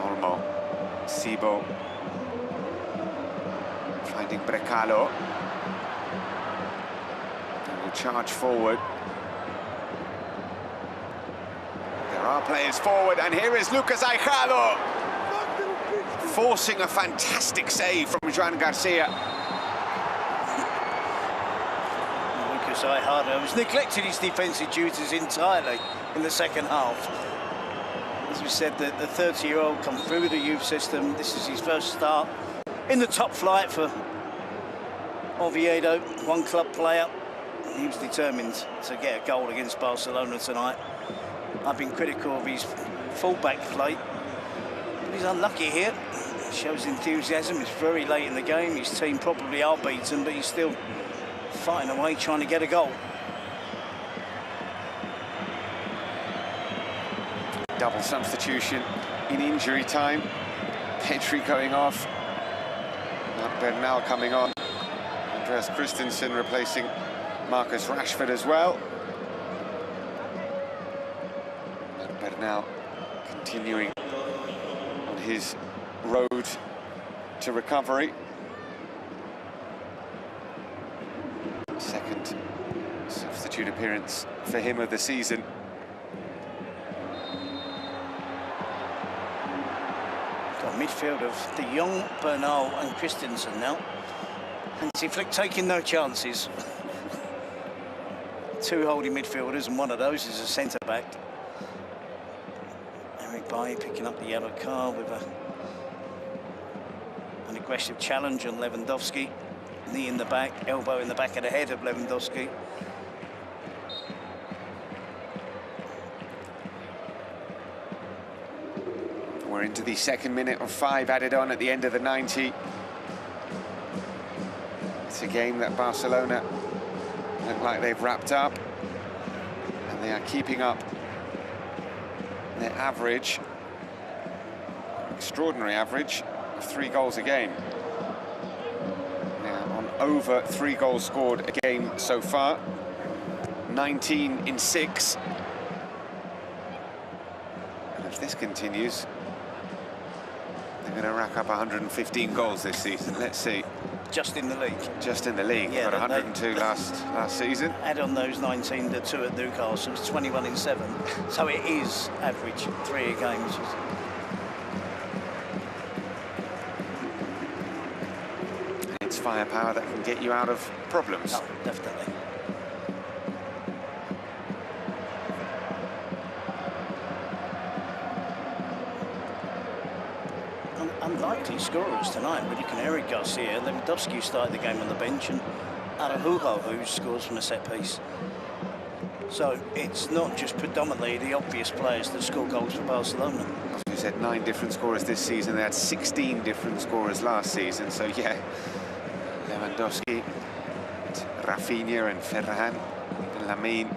Olmo. Sibo. Finding Brecalo. They will charge forward. There are players forward, and here is Lucas Aijado, forcing a fantastic save from Joan Garcia.
Lucas Aijado has neglected his defensive duties entirely in the second half. As we said, the 30-year-old come through the youth system. This is his first start in the top flight for Oviedo, one club player. He was determined to get a goal against Barcelona tonight. I've been critical of his full-back play, but he's unlucky here. Shows enthusiasm. It's very late in the game. His team probably are beaten, but he's still fighting away, trying to get a goal.
Double substitution in injury time. Petri going off. Bernal coming on. Andreas Christensen replacing Marcus Rashford as well. And Bernal continuing on his road to recovery. Second substitute appearance for him of the season.
Got a midfield of De Jong, Bernal and Christensen now. Hansi Flick taking no chances. 2 holding midfielders, and one of those is a centre-back. Eric Bailly picking up the yellow card with an aggressive challenge on Lewandowski. Knee in the back, elbow in the back of the head of Lewandowski.
We're into the second minute of 5 added on at the end of the 90. It's a game that Barcelona look like they've wrapped up, and they are keeping up their average, extraordinary average of 3 goals a game. Now on over 3 goals scored a game so far, 19 in 6. And if this continues, they're going to rack up 115 goals this season. Let's see.
Just in the league.
Just in the league. Yeah, got 102 last season.
Add on those 19, the 2 at Newcastle, it's 21 in 7. So it is average 3 a game, which is...
It's firepower that can get you out of problems.
Oh, definitely. Unlikely scorers tonight, but you can Eric Garcia, Lewandowski started the game on the bench, and Araujo, who scores from a set piece. So it's not just predominantly the obvious players that score goals for Barcelona.
As we said, 9 different scorers this season. They had 16 different scorers last season. So yeah, Lewandowski, Rafinha and Ferran, even Lamine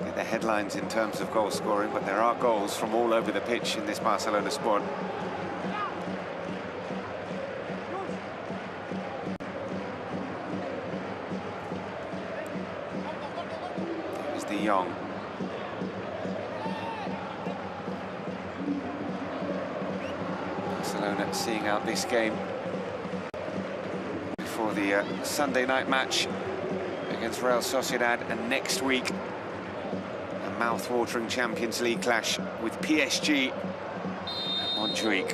get the headlines in terms of goal scoring, but there are goals from all over the pitch in this Barcelona squad. De Jong. Barcelona seeing out this game before the Sunday night match against Real Sociedad, and next week a mouth-watering Champions League clash with PSG at Montjuic.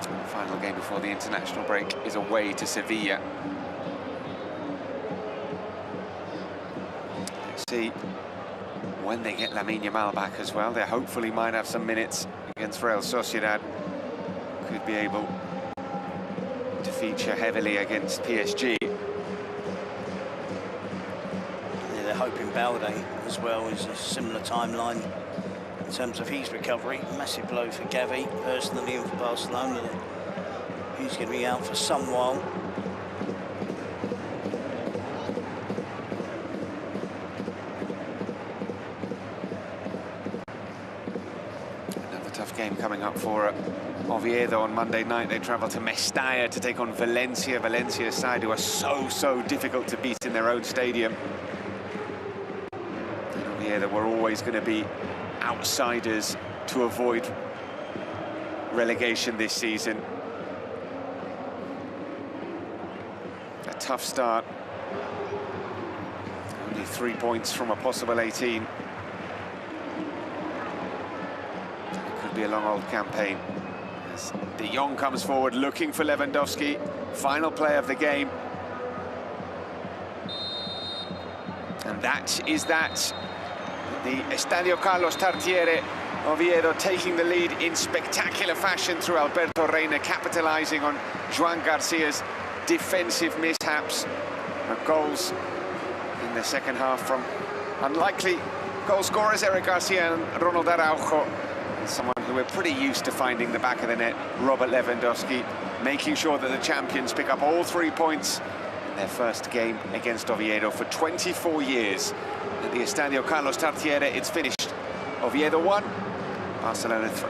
The final game before the international break is away to Sevilla. See when they get Lamine Yamal back as well. They hopefully might have some minutes against Real Sociedad. Could be able to feature heavily against PSG.
Yeah, they're hoping Balde as well is a similar timeline in terms of his recovery. Massive blow for Gavi, personally, and for Barcelona. He's going to be out for some while.
Another tough game coming up for Oviedo on Monday night. They travel to Mestalla to take on Valencia. Valencia's side who are so difficult to beat in their own stadium. And Oviedo were always going to be outsiders to avoid relegation this season. A tough start. Only 3 points from a possible 18. It could be a long old campaign. As De Jong comes forward looking for Lewandowski. Final play of the game. And that is that. The Estadio Carlos Tartiere, Oviedo taking the lead in spectacular fashion through Alberto Reina, capitalising on Joan Garcia's defensive mishaps. And goals in the second half from unlikely goal scorers Eric Garcia and Ronald Araujo. And someone who we're pretty used to finding the back of the net, Robert Lewandowski, making sure that the champions pick up all 3 points in their first game against Oviedo for 24 years. At the Estadio Carlos Tartiere, it's finished. Oviedo 1, Barcelona 3.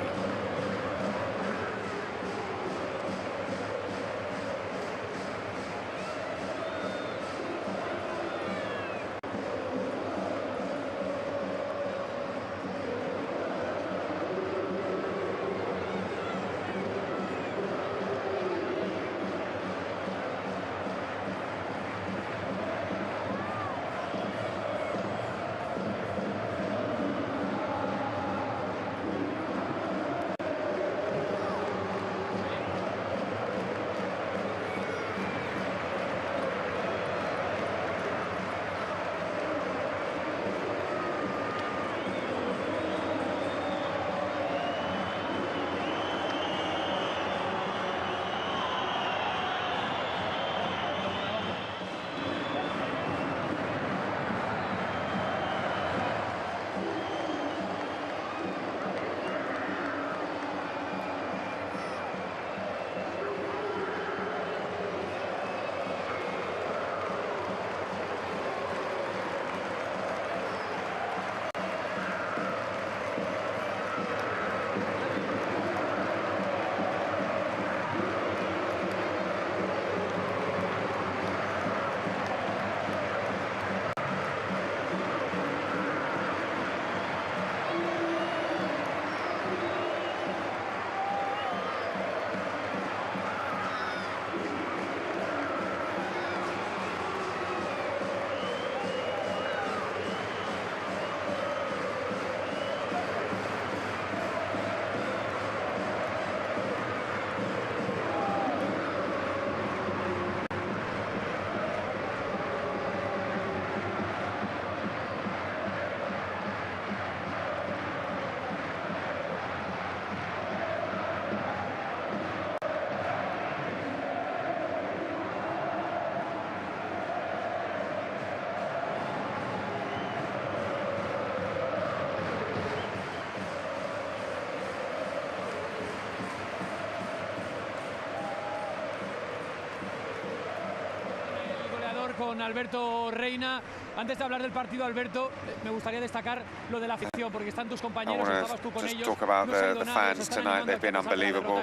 Con Alberto Reina. Antes de hablar del partido, Alberto, me gustaría destacar lo de la afición, porque están tus compañeros, estabas tú con ellos.
Talk about the fans tonight. They've been unbelievable,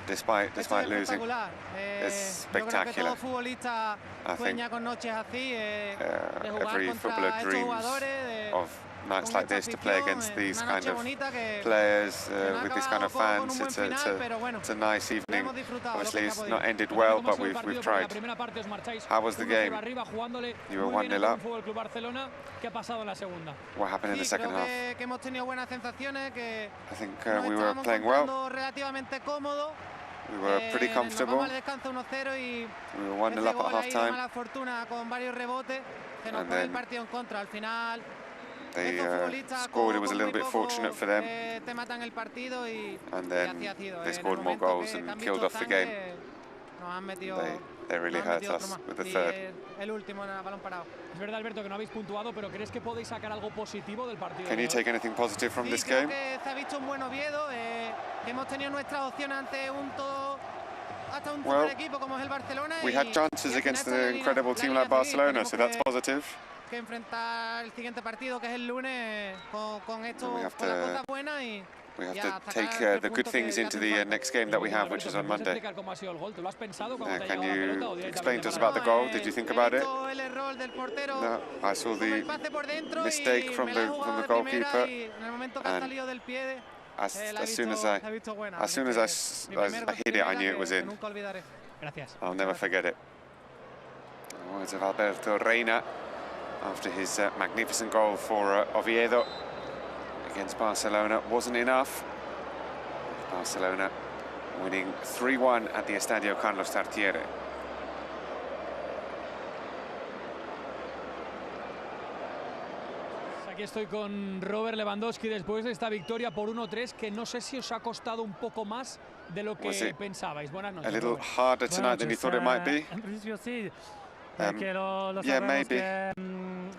despite losing. It's spectacular. I think every footballer dreams of nights like this, to play against these kind of players with this kind of fans. It's a nice evening. Obviously it's not ended well, but we've tried. How was the game? You were 1-0 up. What happened in the second half? I think we were playing well. We were pretty comfortable. We were 1-0 up at half time. And then They scored. It was a little bit fortunate for them. And then they scored more goals and killed off the game. They really hurt us with the third.
Es verdad, Alberto, que no habéis puntuado, pero ¿crees que podéis sacar algo positivo del partido?
Can you take anything positive from this game?
Se ha visto un buen Oviedo. Hemos tenido nuestra opción ante hasta un super equipo como es el Barcelona.
We had chances against an incredible team like Barcelona, so that's positive.
Que enfrentar el siguiente partido, que es el lunes, con esto, con las cosas buenas y.
We have to take the good things into the next game that we have, which is on Monday. Can you explain to us about the goal? Did you think about it? No, I saw the mistake from the goalkeeper, and as soon as I hit it, I knew it was in. I'll never forget it. The words of Alberto Reina after his magnificent goal for Oviedo against Barcelona wasn't enough. Barcelona winning 3-1 at the Estadio Carlos Tartiere.
Aquí estoy con Robert Lewandowski después de esta victoria por 1-3 que no sé si os ha costado un poco más de lo que pensabais. Buenas noches.
A little harder tonight than you thought it might be.
Yeah, maybe.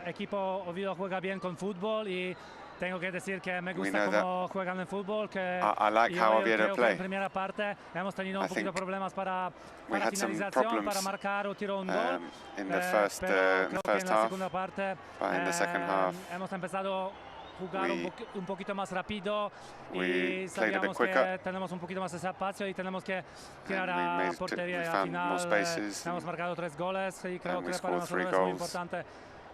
Equipo Oviedo juega bien con fútbol y tengo que decir que me gusta cómo juegan en fútbol. Que
I like how Oviedo play.
En primera parte hemos tenido un poquito de problemas para finalización, para marcar o tirar un gol.
In the first half, but in the second half,
hemos empezado a jugar un poquito más rápido y
played a bit
sabíamos
quicker.
que tenemos un poquito más de espacio y tenemos que tirar a portería y al final hemos marcado 3 goles y creo que para nosotros es muy importante.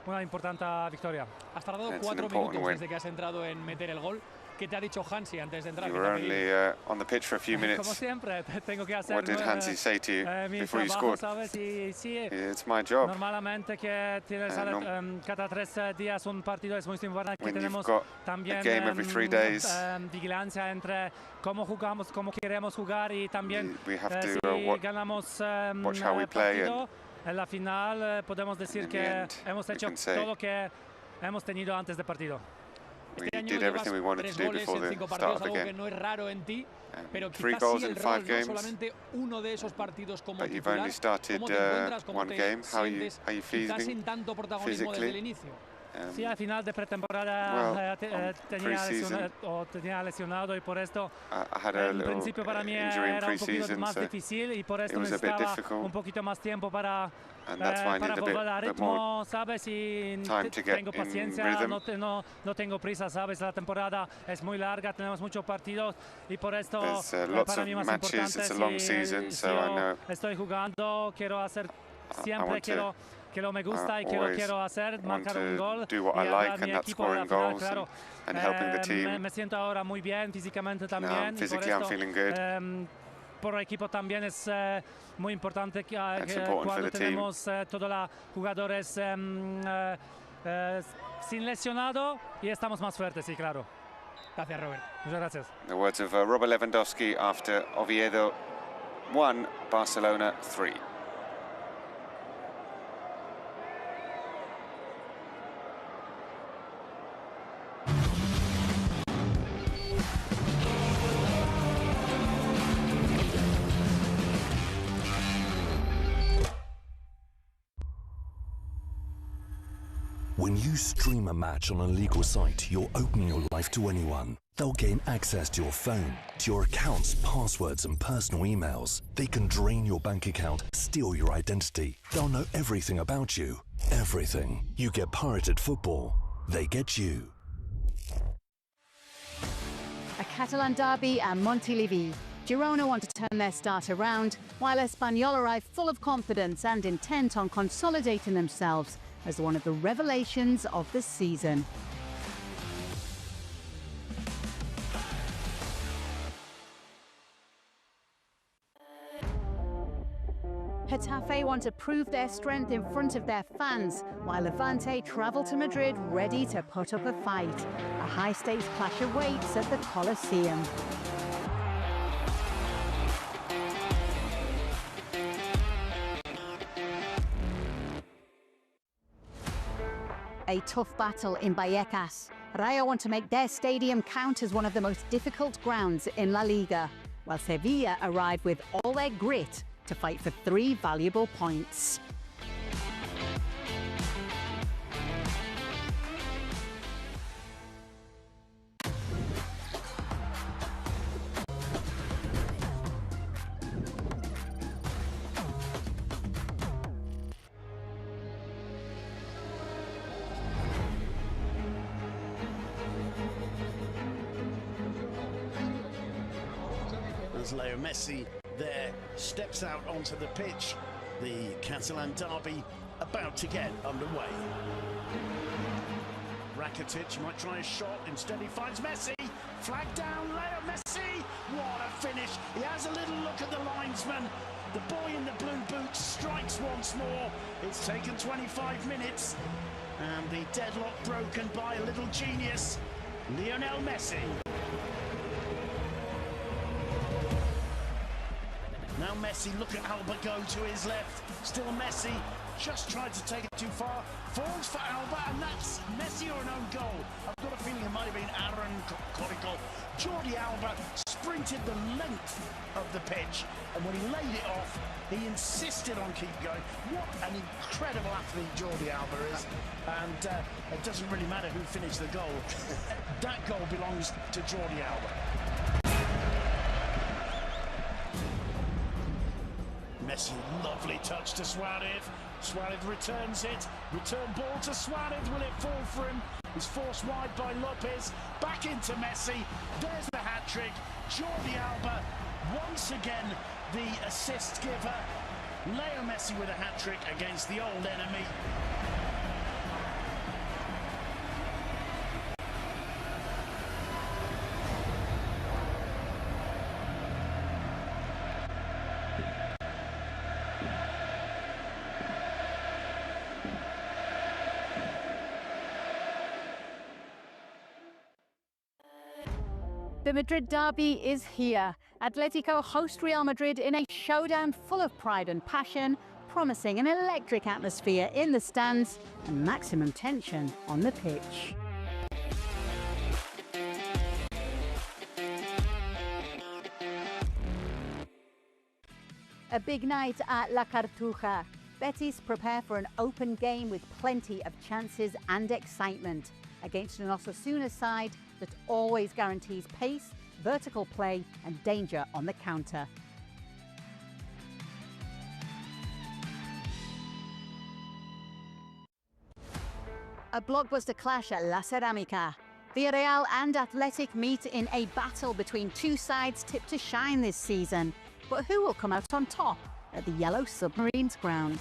Una importante victoria.
Has tardado 4 minutos desde que has entrado en meter el gol. ¿Qué te ha dicho Hansi antes de entrar?
You were only on the pitch for a few minutes.
Como siempre, tengo que hacer.
What did Hansi say to you before you scored?
¿Sabes? Sí,
it's my job.
Normalmente que tienes cada 3 días un partido es muy importante. Que tenemos también
a game every 3 days.
Vigilancia entre cómo jugamos, cómo queremos jugar y también
we have to,
si ganamos
watch how we play.
En la final podemos decir que hemos hecho todo lo que hemos tenido antes del partido.
Este año llevas 3 goles en 5 partidos, algo que no es raro en ti, pero quizás sí el rol, no solamente uno de esos partidos como titular. ¿Cómo te encuentras? ¿Cómo te sientes? Quizás sin tanto protagonismo desde el inicio.
Sí, al final de pretemporada tenía lesionado y por esto en principio para mí era un poquito más difícil y por esto necesitaba un poquito más tiempo para volver al ritmo, ¿sabes? Y tengo paciencia, no tengo prisa, ¿sabes? La temporada es muy larga, tenemos muchos partidos y por esto para mí más importante estoy jugando, quiero hacer siempre, que lo me gusta y que lo quiero hacer, marcar un gol y ayudar a mi equipo a la final, claro. Me siento ahora muy bien físicamente también y por esto por el equipo también es muy importante que cuando tenemos todos los jugadores sin lesionado y estamos más fuertes, sí, claro.
Gracias, Robert.
Muchas gracias.
The words of Robert Lewandowski after Oviedo 1, Barcelona 3.
When you stream a match on a legal site, you're opening your life to anyone. They'll gain access to your phone, to your accounts, passwords and personal emails. They can drain your bank account, steal your identity. They'll know everything about you. Everything. You get pirated football, they get you.
A Catalan derby and Montilivi. Girona want to turn their start around, while Espanyol arrive full of confidence and intent on consolidating themselves as one of the revelations of the season. Getafe want to prove their strength in front of their fans, while Levante travel to Madrid ready to put up a fight. A high-stakes clash awaits at the Coliseum. a tough battle in Vallecas. Rayo want to make their stadium count as one of the most difficult grounds in La Liga, while Sevilla arrive with all their grit to fight for 3 valuable points.
As Leo Messi there steps out onto the pitch, the Catalan derby about to get underway. Rakitic might try a shot, instead he finds Messi, flag down, Leo Messi, what a finish, he has a little look at the linesman, the boy in the blue boots strikes once more, it's taken 25 minutes, and the deadlock broken by a little genius, Lionel Messi. Now Messi, look at Alba go to his left. Still Messi, just tried to take it too far. Falls for Alba, and that's Messi or an own goal. I've got a feeling it might have been Aaron Corico. Jordi Alba sprinted the length of the pitch, and when he laid it off, he insisted on keep going. What an incredible athlete Jordi Alba is. And it doesn't really matter who finished the goal. That goal belongs to Jordi Alba. Messi, lovely touch to Suarez. Suarez returns it. Return ball to Suarez. Will it fall for him? He's forced wide by Lopez. Back into Messi. There's the hat-trick. Jordi Alba, once again, the assist giver. Leo Messi with a hat-trick against the old enemy.
The Madrid derby is here. Atletico host Real Madrid in a showdown full of pride and passion, promising an electric atmosphere in the stands and maximum tension on the pitch. A big night at La Cartuja. Betis prepare for an open game with plenty of chances and excitement against an Osasuna side that always guarantees pace, vertical play and danger on the counter. A blockbuster clash at La Ceramica. Villarreal and Athletic meet in a battle between two sides tipped to shine this season. But who will come out on top at the Yellow Submarines ground?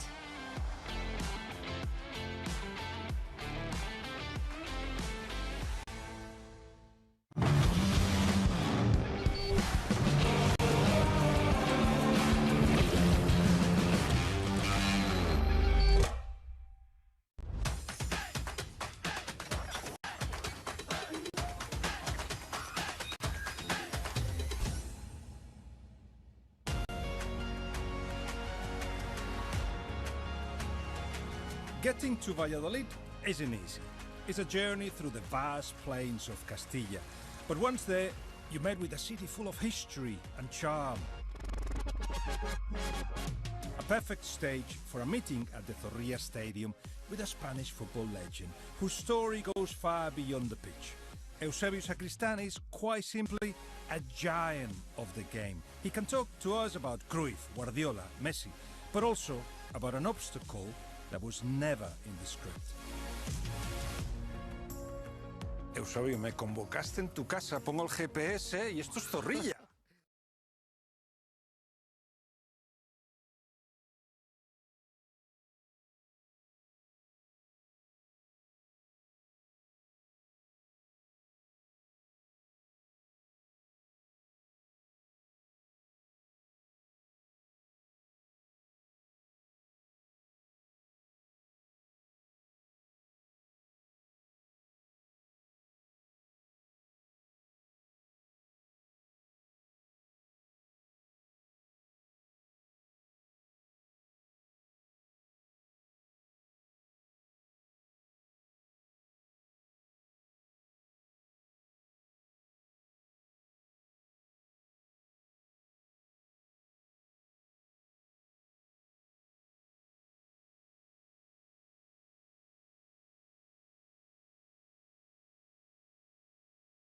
Getting to Valladolid isn't easy. It's a journey through the vast plains of Castilla. But once there, you're met with a city full of history and charm. A perfect stage for a meeting at the Zorrilla Stadium with a Spanish football legend whose story goes far beyond the pitch. Eusebio Sacristán is quite simply a giant of the game. He can talk to us about Cruyff, Guardiola, Messi, but also about an obstacle that was never in the script.
Eusebio, me convocaste en tu casa, pongo el GPS y esto es Zorrilla.